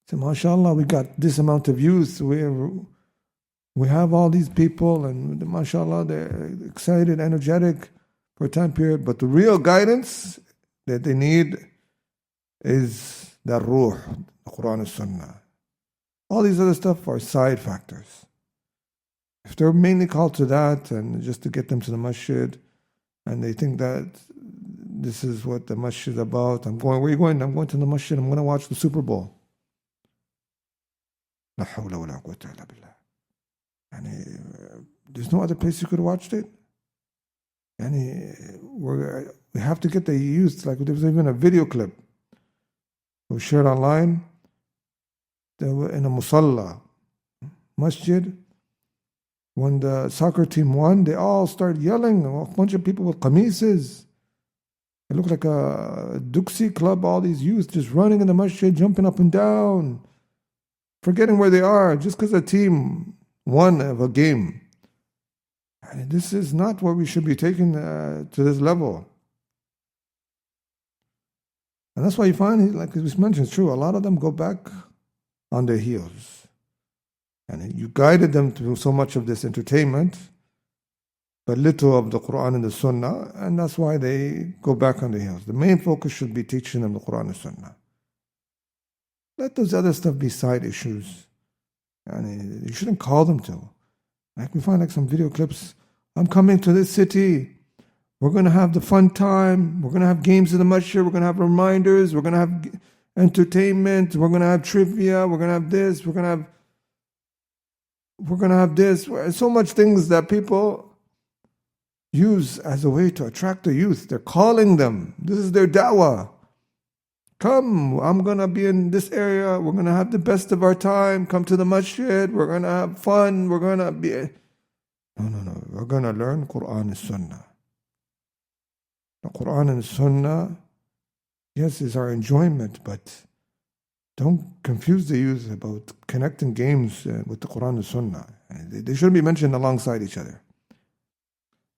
So, mashallah, we got this amount of youth. We have all these people, and mashallah, they're excited, energetic for a time period. But the real guidance that they need is the ruh, the Quran and Sunnah. All these other stuff are side factors. If they're mainly called to that, and just to get them to the masjid, and they think that this is what the masjid is about. Where are you going? I'm going to the masjid. I'm going to watch the Super Bowl. لا حول ولا قوة إلا بالله. There's no other place you could have watched it. We have to get the youth. Like there was even a video clip that was shared online. They were in a musalla masjid. When the soccer team won, they all started yelling. A bunch of people with qamises. It looked like a Duxie club, all these youth just running in the masjid, jumping up and down, forgetting where they are just because a team won of a game. And this is not what we should be taking to this level. And that's why you find, like we mentioned, it's true, a lot of them go back on their heels. And you guided them through so much of this entertainment, but little of the Quran and the Sunnah, and that's why they go back on their heels. The main focus should be teaching them the Quran and Sunnah. Let those other stuff be side issues. And you shouldn't call them to. Like we find like some video clips, I'm coming to this city, we're going to have the fun time, we're going to have games in the masjid, we're going to have reminders, we're going to have entertainment, we're going to have trivia, we're going to have this, we're going to have this. So much things that people use as a way to attract the youth. They're calling them. This is their da'wah. Come, I'm going to be in this area. We're going to have the best of our time. Come to the masjid. We're going to have fun. We're going to be... No. We're going to learn Quran and Sunnah. The Quran and Sunnah, yes, is our enjoyment, but don't confuse the youth about connecting games with the Quran and Sunnah. They shouldn't be mentioned alongside each other.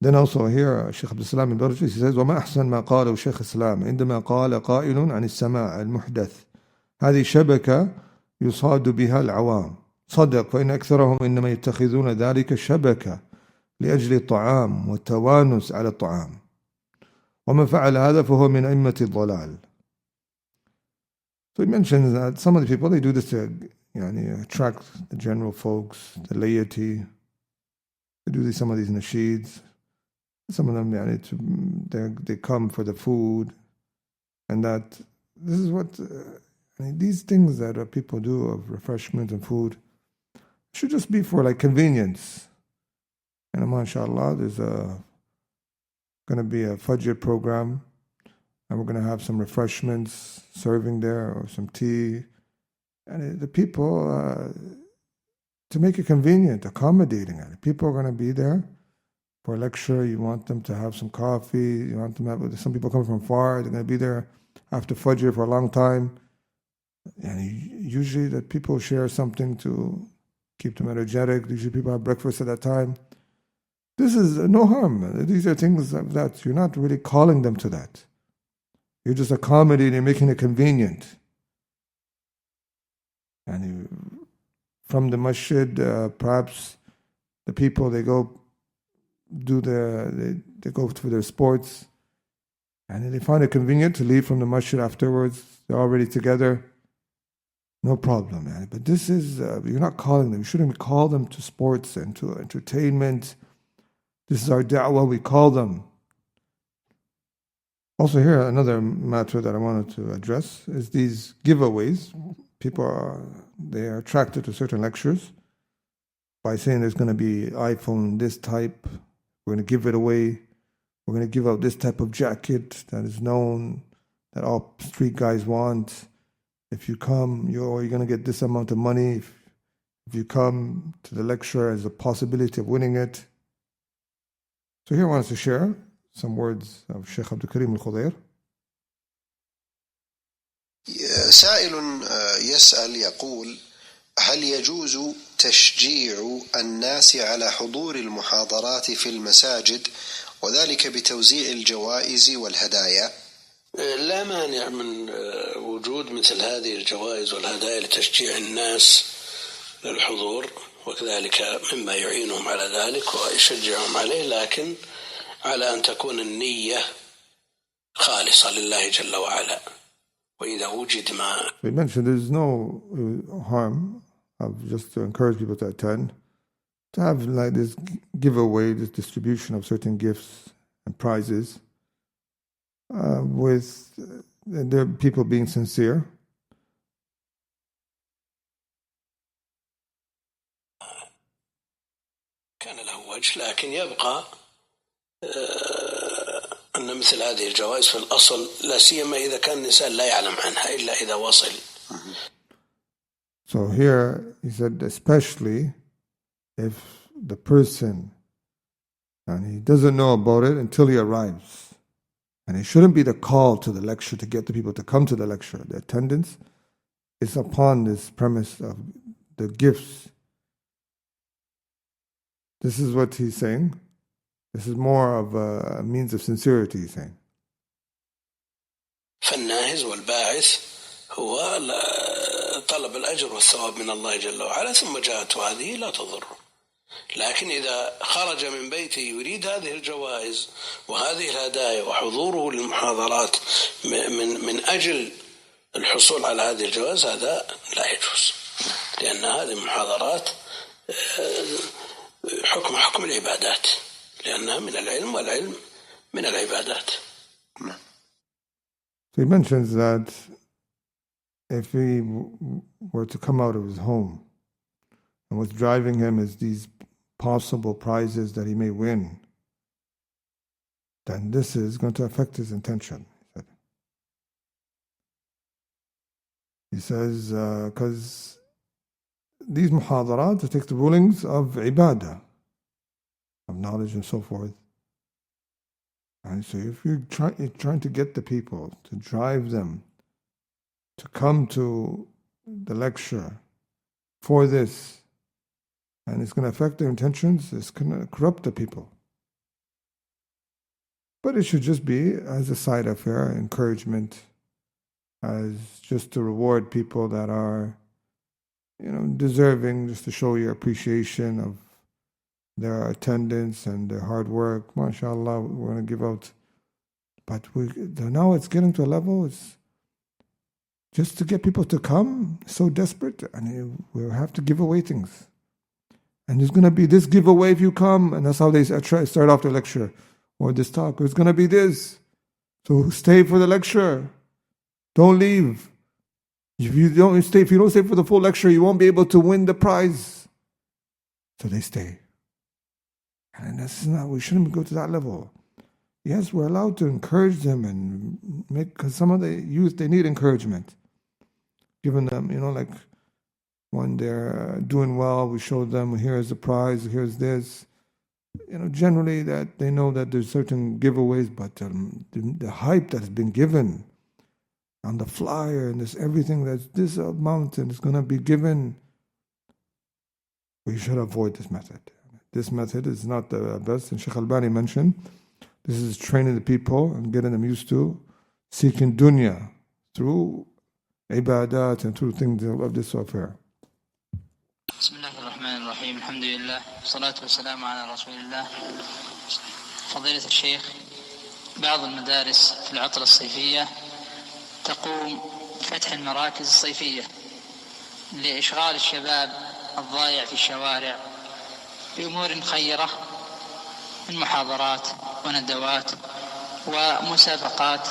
Then also here, Shaykh AbdulSalam al-Barji, he says, وَمَا أحسن ما قاله شيخ الإسلام عندما قال قائل عن السماع المحدث هذه شبكة يصاد بها العوام صدق فإن أكثرهم إنما يتخذون ذلك شبكة لأجل الطعام والتوانس على الطعام ومن فعل هذا فهو من أئمة الضلال. So he mentions that some of the people, they do this to attract the general folks, the laity. They do some of these nasheeds. Some of them, they come for the food, and that this is what these things that people do of refreshment and food should just be for like convenience. And mashallah, there's going to be a Fajr program, and we're going to have some refreshments serving there or some tea, and the people to make it convenient, accommodating it. People are going to be there. For a lecture, you want them to have some coffee, you want them to have, some people come from far, they're going to be there after Fajr for a long time. And usually that people share something to keep them energetic. Usually people have breakfast at that time. This is no harm. These are things that you're not really calling them to that. You're just accommodating, making it convenient. And from the masjid, perhaps the people, they go for their sports, and they find it convenient to leave from the masjid afterwards. They're already together, no problem, man. But this is you're not calling them. You shouldn't call them to sports and to entertainment. This is our da'wah. We call them. Also, here another matter that I wanted to address is these giveaways. People they are attracted to certain lectures by saying there's going to be iPhone this type. We're going to give it away. We're going to give out this type of jacket that is known, that all street guys want. If you come, you're going to get this amount of money. If you come to the lecture, there's a possibility of winning it. So here I want to share some words of Sheikh Abdul Karim al-Khudair. سائل يسأل يقول هل يجوز تشجيع الناس على حضور المحاضرات في المساجد وذلك بتوزيع الجوائز والهدايا؟ لا مانع من وجود مثل هذه الجوائز والهدايا لتشجيع الناس للحضور، وكذلك مما يعينهم على ذلك ويشجعهم عليه، لكن على أن تكون النية خالصة لله جل وعلا. وإذا وجد ما We mentioned there's no harm of just to encourage people to attend, to have like this giveaway, this distribution of certain gifts and prizes, with the people being sincere. كان له وجه، لكن يبقى أن مثل هذه الجوائز في الأصل لا سيما إذا كان الإنسان لا يعلم عنها إلا إذا وصل. So here he said, especially if the person and he doesn't know about it until he arrives, And it shouldn't be the call to the lecture to get the people to come to the lecture. The attendance is upon this premise of the gifts. This is what he's saying. This is more of a means of sincerity, he's saying. فالناهز والباعث هو طلب الأجر والثواب من الله جل وعلا، ثم جاءته هذه لا تضره. لكن إذا خرج من بيته يريد هذه الجوائز وهذه الهدايا وحضوره للمحاضرات من أجل الحصول على هذه الجوائز، هذا لا يجوز، لأن هذه المحاضرات حكم العبادات، لأنها من العلم والعلم من العبادات. So he mentions that if he were to come out of his home and what's driving him is these possible prizes that he may win, then this is going to affect his intention. He says, because these muhadarat, it takes the rulings of ibadah, of knowledge and so forth. And so if you're trying to get the people, to drive them to come to the lecture for this, and it's going to affect their intentions, it's going to corrupt the people. But it should just be as a side affair, encouragement, as just to reward people that are, deserving, just to show your appreciation of their attendance and their hard work. MashaAllah, we're going to give out. But now it's getting to a level, it's just to get people to come, so desperate, and we'll have to give away things. And there's going to be this giveaway if you come, and that's how they start off the lecture or this talk. It's going to be this. So stay for the lecture. Don't leave. If you don't stay for the full lecture, you won't be able to win the prize. So they stay. And that's not, we shouldn't go to that level. Yes, we're allowed to encourage them and because some of the youth, they need encouragement. Giving them, like when they're doing well, we show them, here's the prize, here's this. Generally that they know that there's certain giveaways, but the hype that has been given on the flyer and this everything that's this amount and it's going to be given, we should avoid this method. This method is not the best. And Sheikh Albani mentioned, this is training the people and getting them used to seeking dunya through ibadat and through things of this affair. بسم الله الرحمن الرحيم الحمد لله والصلاة والسلام على رسول الله. فضيلة الشيخ، بعض المدارس في العطلة الصيفية تقوم بفتح المراكز الصيفية لإشغال الشباب الضايع في الشوارع بأمور خيرة من محاضرات وندوات ومسابقات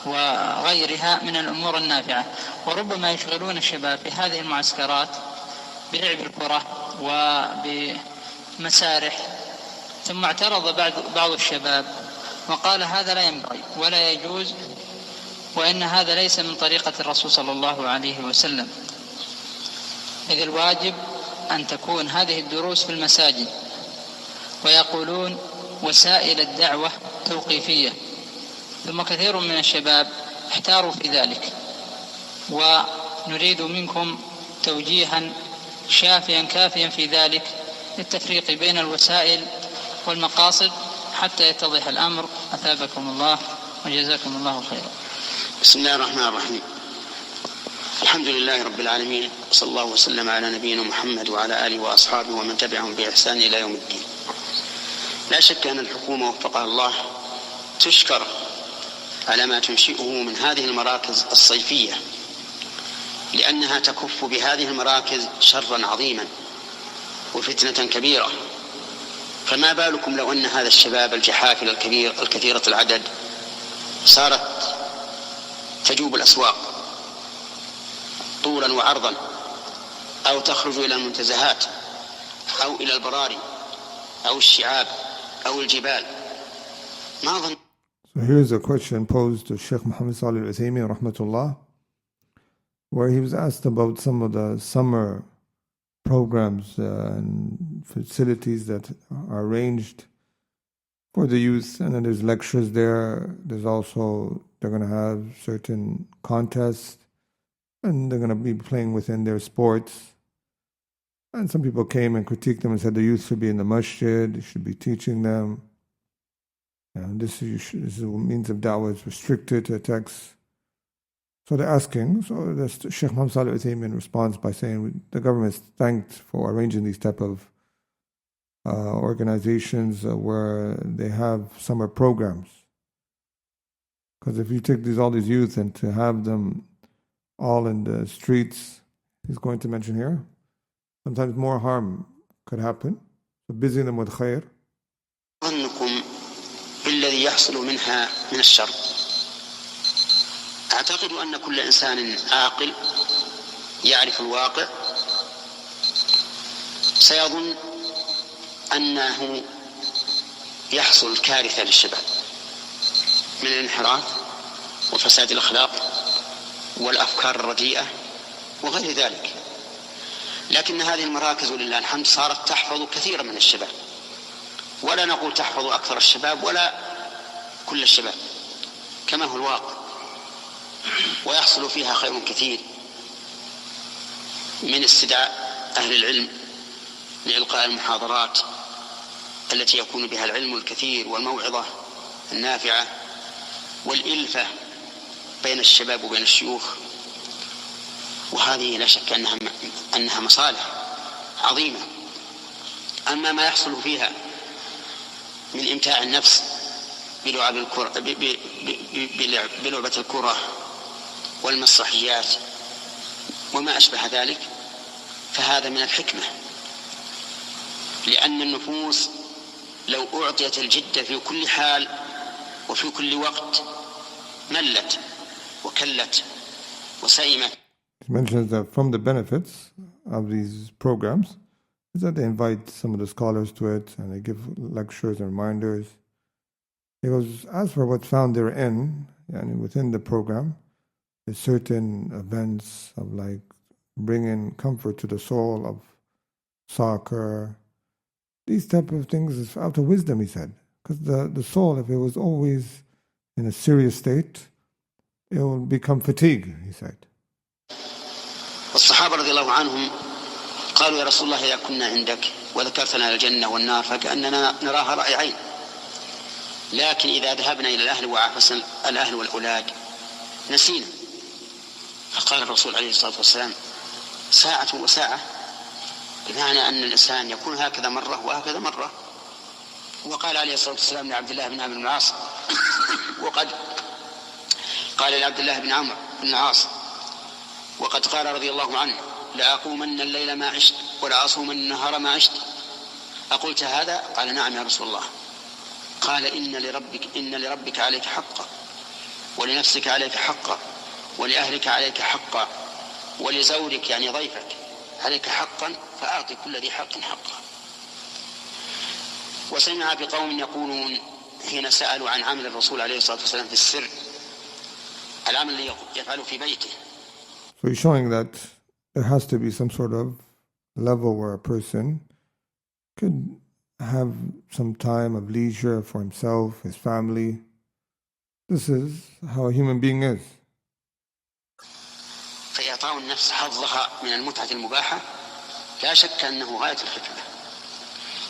وغيرها من الأمور النافعة، وربما يشغلون الشباب في هذه المعسكرات بلعب الكرة وبمسارح. ثم اعترض بعض الشباب وقال هذا لا ينبغي ولا يجوز، وإن هذا ليس من طريقة الرسول صلى الله عليه وسلم، إذ الواجب أن تكون هذه الدروس في المساجد. ويقولون وسائل الدعوة توقيفية، ثم كثير من الشباب احتاروا في ذلك، ونريد منكم توجيها شافيا كافيا في ذلك للتفريق بين الوسائل والمقاصد حتى يتضح الأمر. أثابكم الله وجزاكم الله خيرا. بسم الله الرحمن الرحيم. الحمد لله رب العالمين، وصلى الله وسلم على نبينا محمد وعلى آله وأصحابه ومن تبعهم بإحسان إلى يوم الدين. لا شك أن الحكومة وفقها الله تشكر على ما تنشئه من هذه المراكز الصيفية، لأنها تكف بهذه المراكز شرا عظيما وفتنة كبيرة. فما بالكم لو أن هذا الشباب الجحافل الكثيرة العدد صارت تجوب الأسواق طولا وعرضا، أو تخرج إلى المنتزهات أو إلى البراري أو الشعاب أو الجبال. ما ظن. So here's a question posed to Sheikh Muhammad Salih Al-Uthaymin rahmatullah, where he was asked about some of the summer programs and facilities that are arranged for the youth, and then there's lectures there. There's also, they're going to have certain contests, and they're going to be playing within their sports. And some people came and critiqued them and said the youth should be in the masjid, you should be teaching them. And this is a means of da'wah is restricted to a text. So they're asking, so Sheikh Muhammad Salih Uthman responds by saying the government is thanked for arranging these type of organizations where they have summer programs. Because if you take all these youth and to have them all in the streets, he's going to mention here, sometimes more harm could happen. So busy them with khair. ظنكم بالذي يحصل منها من الشر. أعتقد أن كل إنسان عاقل يعرف الواقع سيظن أنه يحصل كارثة للشباب من الانحراف وفساد الأخلاق والأفكار الرديئة وغير ذلك. لكن هذه المراكز ولله الحمد صارت تحفظ كثيرا من الشباب، ولا نقول تحفظ أكثر الشباب ولا كل الشباب، كما هو الواقع، ويحصل فيها خير كثير من استدعاء أهل العلم لإلقاء المحاضرات التي يكون بها العلم الكثير والموعظة النافعة والإلفة بين الشباب وبين الشيوخ، وهذه لا شك أنها مصالح عظيمة. أما ما يحصل فيها من إمتاع النفس بلعبة الكرة والمسرحيات وما أشبه ذلك فهذا من الحكمة، لأن النفوس لو أعطيت الجد في كل حال وفي كل وقت ملت وكلت وسئمت. He mentions that from the benefits of these programs is that they invite some of the scholars to it and they give lectures and reminders. He goes, as for what's found therein, and within the program, there's certain events of like bringing comfort to the soul, of soccer. These type of things is out of wisdom, he said. Because the soul, if it was always in a serious state, it will become fatigue, he said. والصحابة رضي الله عنهم قالوا يا رسول الله إذا كنا عندك وذكرتنا الجنة والنار فكأننا نراها رأي عين، لكن إذا ذهبنا إلى الأهل وعافسنا الأهل والأولاد نسينا. فقال الرسول عليه الصلاة والسلام ساعة وساعة، بمعنى أن الإنسان يكون هكذا مرة وهكذا مرة. وقال عليه الصلاة والسلام لعبد الله بن عمرو بن العاص، وقد قال لعبد الله بن عمرو بن العاص وقد قال رضي الله عنه لأقومن الليل ما عشت ولأصومن النهار ما عشت، أقلت هذا؟ قال نعم يا رسول الله. قال إن لربك عليك حقا، ولنفسك عليك حقا، ولأهلك عليك حقا، ولزورك يعني ضيفك عليك حقا، فأعطي كل ذي حق حقا. وسمع بقوم يقولون حين سألوا عن عمل الرسول عليه الصلاة والسلام في السر، العمل الذي يفعله في بيته. So he's showing that there has to be some sort of level where a person could have some time of leisure for himself, his family. This is how a human being is. فإعطاء النفس حظها من المتعة المباحة لا شك أنه غاية الحكمة.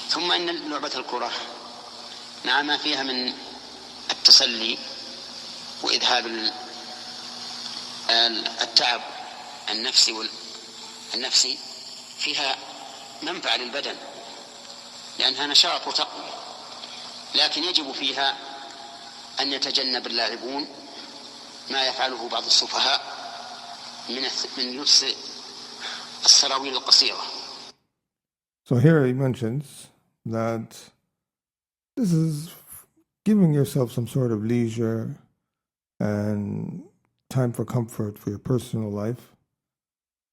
ثم إن لعبة الكرة مع ما فيها من التسلي وإذهاب التعب النفسي فيها منفعة للبدن لأنها نشاط وتقوى، لكن يجب فيها أن يتجنب اللاعبون ما يفعله بعض السفهاء من لبس السراويل القصيرة. So here he mentions that this is giving yourself some sort of leisure and time for comfort for your personal life.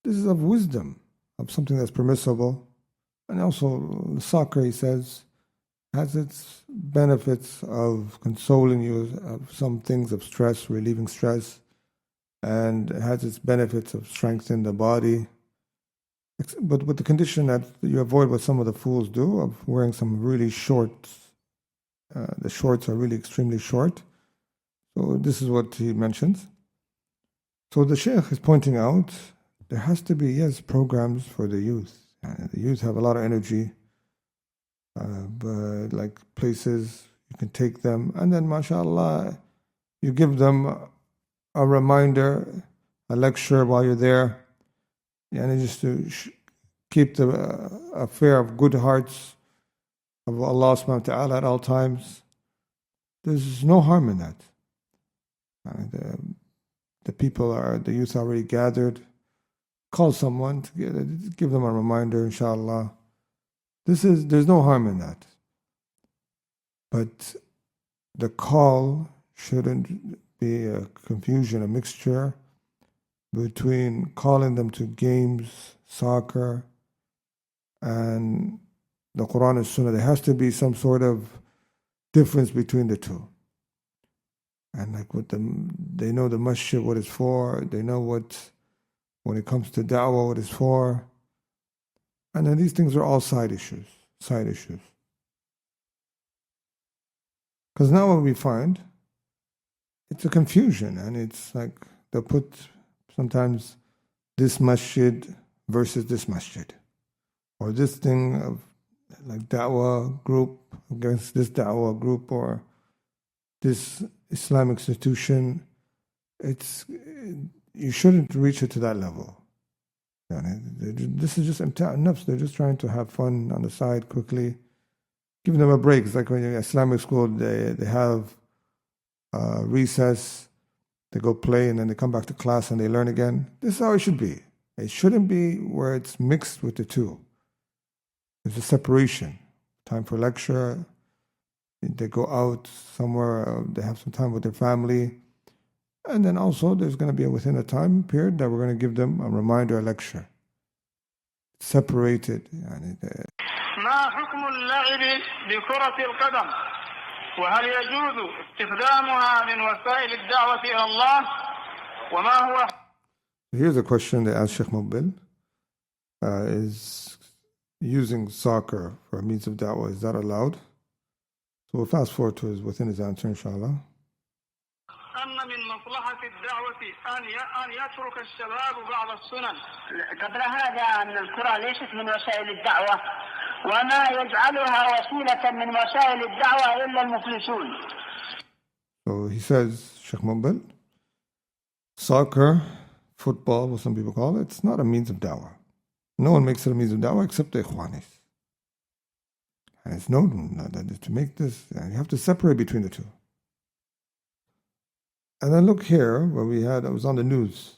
This is of wisdom, of something that's permissible. And also soccer, he says, has its benefits of consoling you of some things of stress, relieving stress, and it has its benefits of strengthening the body. But with the condition that you avoid what some of the fools do, of wearing some really short the shorts are really extremely short. So this is what he mentions. So the Sheikh is pointing out there has to be, yes, programs for the youth. The youth have a lot of energy, but like places you can take them, and then mashallah, you give them a reminder, a lecture while you're there, and just to keep the affair of good hearts of Allah subhanahu wa ta'ala at all times. There's no harm in that. The people the youth are already gathered. Call someone to give them a reminder, inshallah. There's no harm in that. But the call shouldn't be a confusion, a mixture between calling them to games, soccer, and the Quran and Sunnah. There has to be some sort of difference between the two. And like they know the masjid, what it's for. They know when it comes to da'wah, what it's for. And then these things are all side issues. Because now what we find, it's a confusion, and it's like they put sometimes this masjid versus this masjid, or this thing of like da'wah group against this da'wah group, or this Islamic institution. You shouldn't reach it to that level. This is just nafs. They're just trying to have fun on the side quickly. Give them a break. It's like when you're in Islamic school, they have recess, they go play, and then they come back to class and they learn again. This is how it should be. It shouldn't be where it's mixed with the two. There's a separation. Time for lecture. They go out somewhere, they have some time with their family. And then also there's going to be within a time period that we're going to give them a reminder, a lecture. Separated. ما حكم اللعب بكرة القدم وهل يجوز استخدامها من وسائل الدعوة إلى الله وما هو. Here's a question they asked Sheikh Mubil. Is using soccer for a means of da'wah, is that allowed? So we'll fast forward to within his answer, inshallah. أن من مصلحة الدعوة أن يترك الشباب بعض السنن. قبل هذا أن الكرة ليست من وسائل الدعوة وما يجعلها وسيلة من وسائل الدعوة إلا المفلسون. So he says, Sheikh Mubil, soccer, football, what some people call it, it's not a means of da'wah. No one makes it a means of da'wah except the ikhwanis. And it's known that to make this, you have to separate between the two. And then look here, where it was on the news.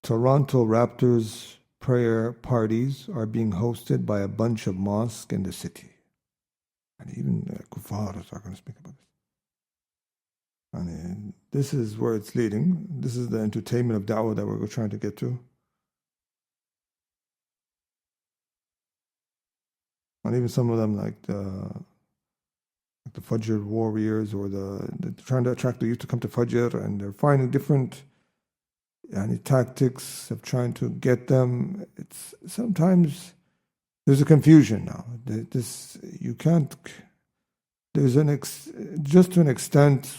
Toronto Raptors prayer parties are being hosted by a bunch of mosques in the city. And even kuffars are going to speak about this. And this is where it's leading. This is the entertainment of da'wah that we're trying to get to. And even some of them, like the Fajr warriors, or they're trying to attract the youth to come to Fajr, and they're finding different tactics of trying to get them. It's sometimes there's a confusion now. You can't. There's just to an extent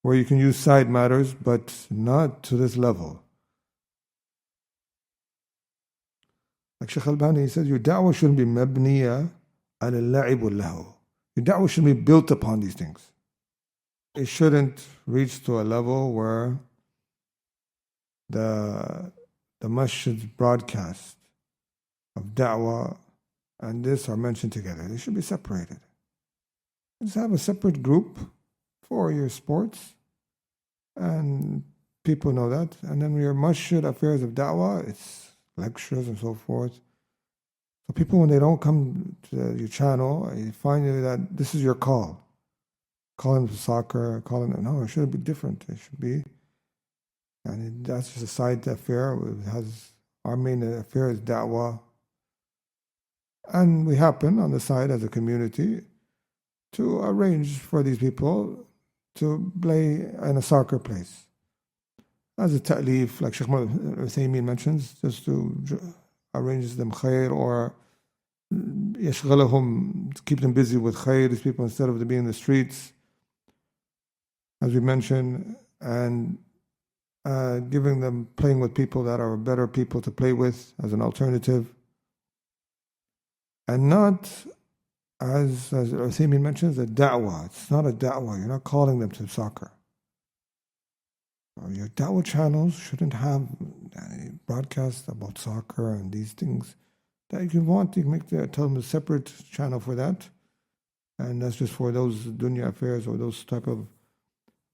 where you can use side matters, but not to this level. Like Sheikh Albani, he says, your da'wah shouldn't be mabniya ala al-la'ib wal-lahu. Your da'wah should be built upon these things. It shouldn't reach to a level where the masjid's broadcast of da'wah and this are mentioned together. They should be separated. Just have a separate group for your sports, and people know that. And then your masjid affairs of da'wah, it's lectures and so forth. So people, when they don't come to your channel, you find that this is your call. Call them to soccer, no, it should be different. It should be, and that's just a side affair. Our main affair is da'wah. And we happen on the side as a community to arrange for these people to play in a soccer place. As a ta'leef, like Sheikh Uthman mentions, just to arrange them khair, or يشغلهم, to keep them busy with khair, these people, instead of them being in the streets, as we mentioned, and giving them, playing with people that are better people to play with as an alternative. And not, as Uthman mentions, a da'wah. It's not a da'wah. You're not calling them to soccer. Or your da'wah channels shouldn't have broadcasts about soccer and these things. That if you want, you can tell them a separate channel for that. And that's just for those dunya affairs or those type of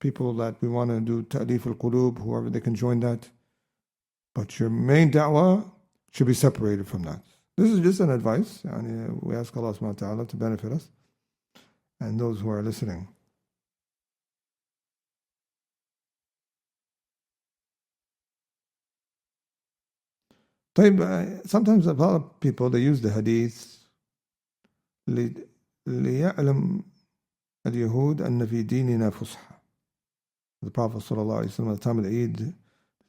people that we want to do ta'lif al-qulub, whoever, they can join that. But your main da'wah should be separated from that. This is just an advice, and we ask Allah subhanahu wa ta'ala to benefit us and those who are listening. Sometimes a lot of people, they use the hadith لِيَعْلَمْ الْيَهُودَ أَنَّ فِي دِينِنَا فُصْحَةً. The Prophet ﷺ, at the time of the Eid,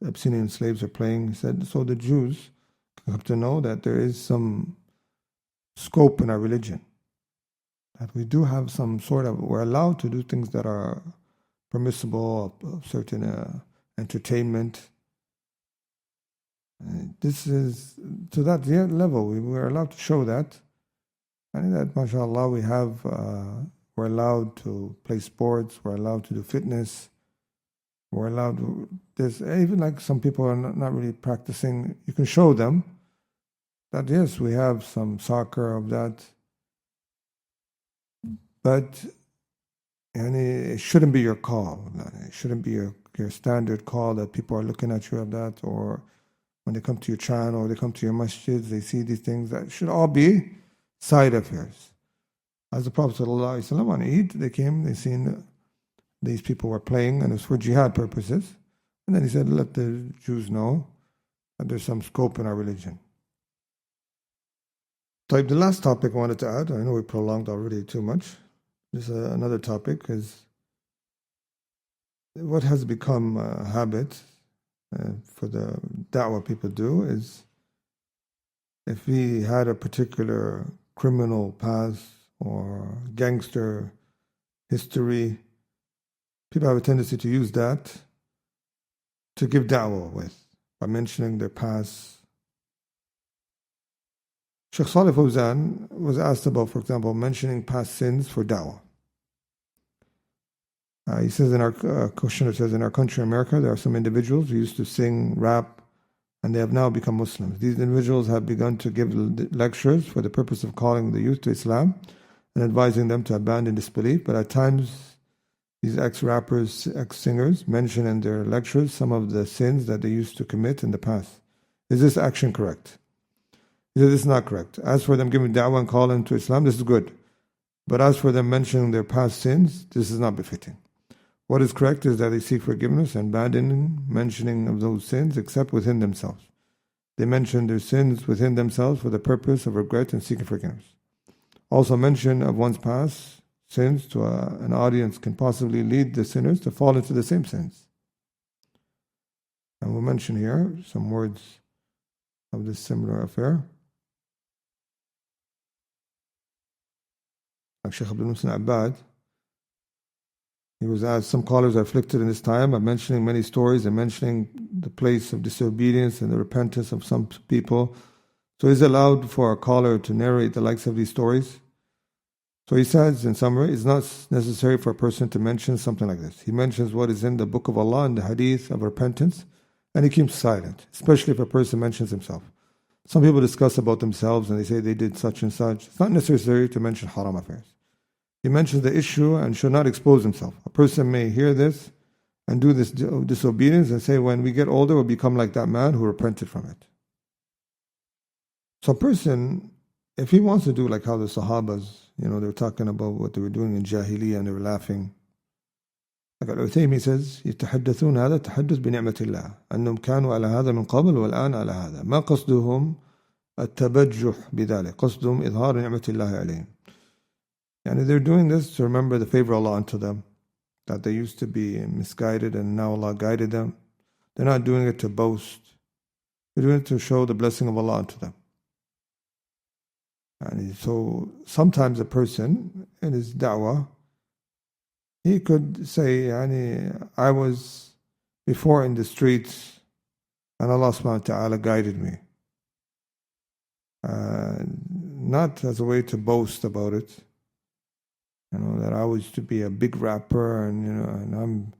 the Abyssinian slaves are playing, he said, so the Jews have to know that there is some scope in our religion, that we do have some sort of, we're allowed to do things that are permissible, of certain entertainment. This is to that level, we're allowed to show that. And that, mashallah, we have, we're allowed to play sports, we're allowed to do fitness, we're allowed to, there's even like some people are not really practicing, you can show them that yes, we have some soccer of that, but it shouldn't be your call. It shouldn't be your standard call that people are looking at you of that, or when they come to your channel or they come to your masjid, they see these things. That should all be side affairs. As the Prophet ﷺ on Eid, they came, they seen these people were playing, and it was for jihad purposes. And then he said, let the Jews know that there's some scope in our religion. So the last topic I wanted to add, I know we prolonged already too much. Just another topic is what has become a habit for the da'wah people do is, if we had a particular criminal past or gangster history, people have a tendency to use that to give da'wah with, by mentioning their past. Sheikh Salih Fawzan was asked about, for example, mentioning past sins for da'wah. He says in our questioner says, in our country, America, there are some individuals who used to sing, rap, and they have now become Muslims. These individuals have begun to give lectures for the purpose of calling the youth to Islam and advising them to abandon disbelief. But at times, these ex-rappers, ex-singers mention in their lectures some of the sins that they used to commit in the past. Is this action correct? He said, this is not correct. As for them giving da'wah and calling to Islam, this is good. But as for them mentioning their past sins, this is not befitting. What is correct is that they seek forgiveness and abandoning mentioning of those sins except within themselves. They mention their sins within themselves for the purpose of regret and seeking forgiveness. Also, mention of one's past sins to an audience can possibly lead the sinners to fall into the same sins. And we'll mention here some words of this similar affair. Like Shaykh Abdul Muhsin Abbad, he was asked, some callers are afflicted in this time of mentioning many stories and mentioning the place of disobedience and the repentance of some people. So is it allowed for a caller to narrate the likes of these stories? So he says, in summary, it's not necessary for a person to mention something like this. He mentions what is in the Book of Allah and the Hadith of repentance, and he keeps silent, especially if a person mentions himself. Some people discuss about themselves and they say they did such and such. It's not necessary to mention haram affairs. He mentions the issue and should not expose himself. A person may hear this and do this disobedience and say, when we get older, we'll become like that man who repented from it. So a person, if he wants to do like how the Sahabas, they're talking about what they were doing in Jahiliyyah and they were laughing. Like Al-Uthaymi says, يتحدثون هذا تحدث بنعمة الله أنهم كانوا على هذا من قبل والآن على هذا ما قصدهم التبجح بذلك قصدهم إظهار نعمة الله عليهم. And they're doing this to remember the favor of Allah unto them, that they used to be misguided and now Allah guided them. They're not doing it to boast. They're doing it to show the blessing of Allah unto them. And so sometimes a person in his da'wah, he could say, I was before in the streets and Allah subhanahu wa ta'ala guided me. Not as a way to boast about it, that I used to be a big rapper and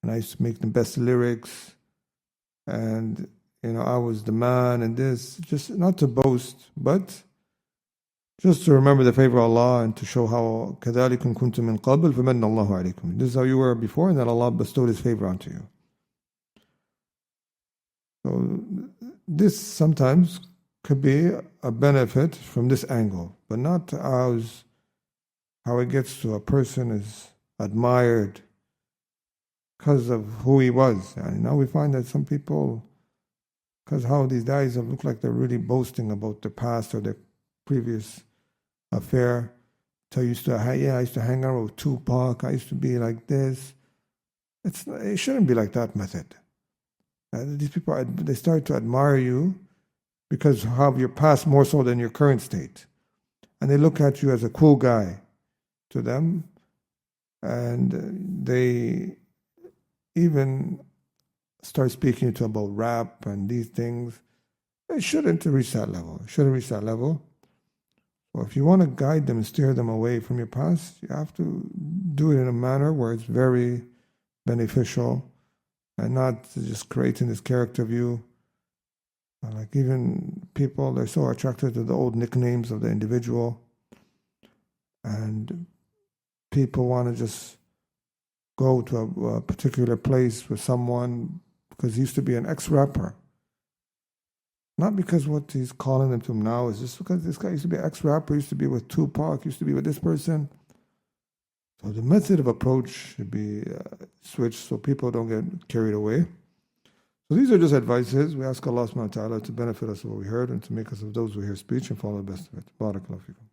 I used to make the best lyrics and I was the man and this, just not to boast, but just to remember the favor of Allah and to show how كَذَلِكُمْ كُنْتُم مِّن قَبْلِ فَمَنَّ اللَّهُ عَلَيْكُمْ. This is how you were before, and that Allah bestowed His favor onto you. So this sometimes could be a benefit from this angle, but not how it gets to a person is admired because of who he was. And now we find that some people, because how these guys have looked like they're really boasting about their past or their previous affair. So I used to hang out with Tupac. I used to be like this. It shouldn't be like that method. These people, they start to admire you because of your past more so than your current state. And they look at you as a cool guy to them. And they even start speaking to you about rap and these things. It shouldn't reach that level. So if you want to guide them and steer them away from your past, you have to do it in a manner where it's very beneficial and not just creating this character view. Like even people, they're so attracted to the old nicknames of the individual, and people want to just go to a particular place with someone because he used to be an ex-rapper. Not because what he's calling them to now is just because this guy used to be an ex-rapper, used to be with Tupac, used to be with this person. So the method of approach should be switched so people don't get carried away. So these are just advices. We ask Allah subhanahu wa ta'ala to benefit us of what we heard and to make us of those who hear speech and follow the best of it. Barakallahu fikum.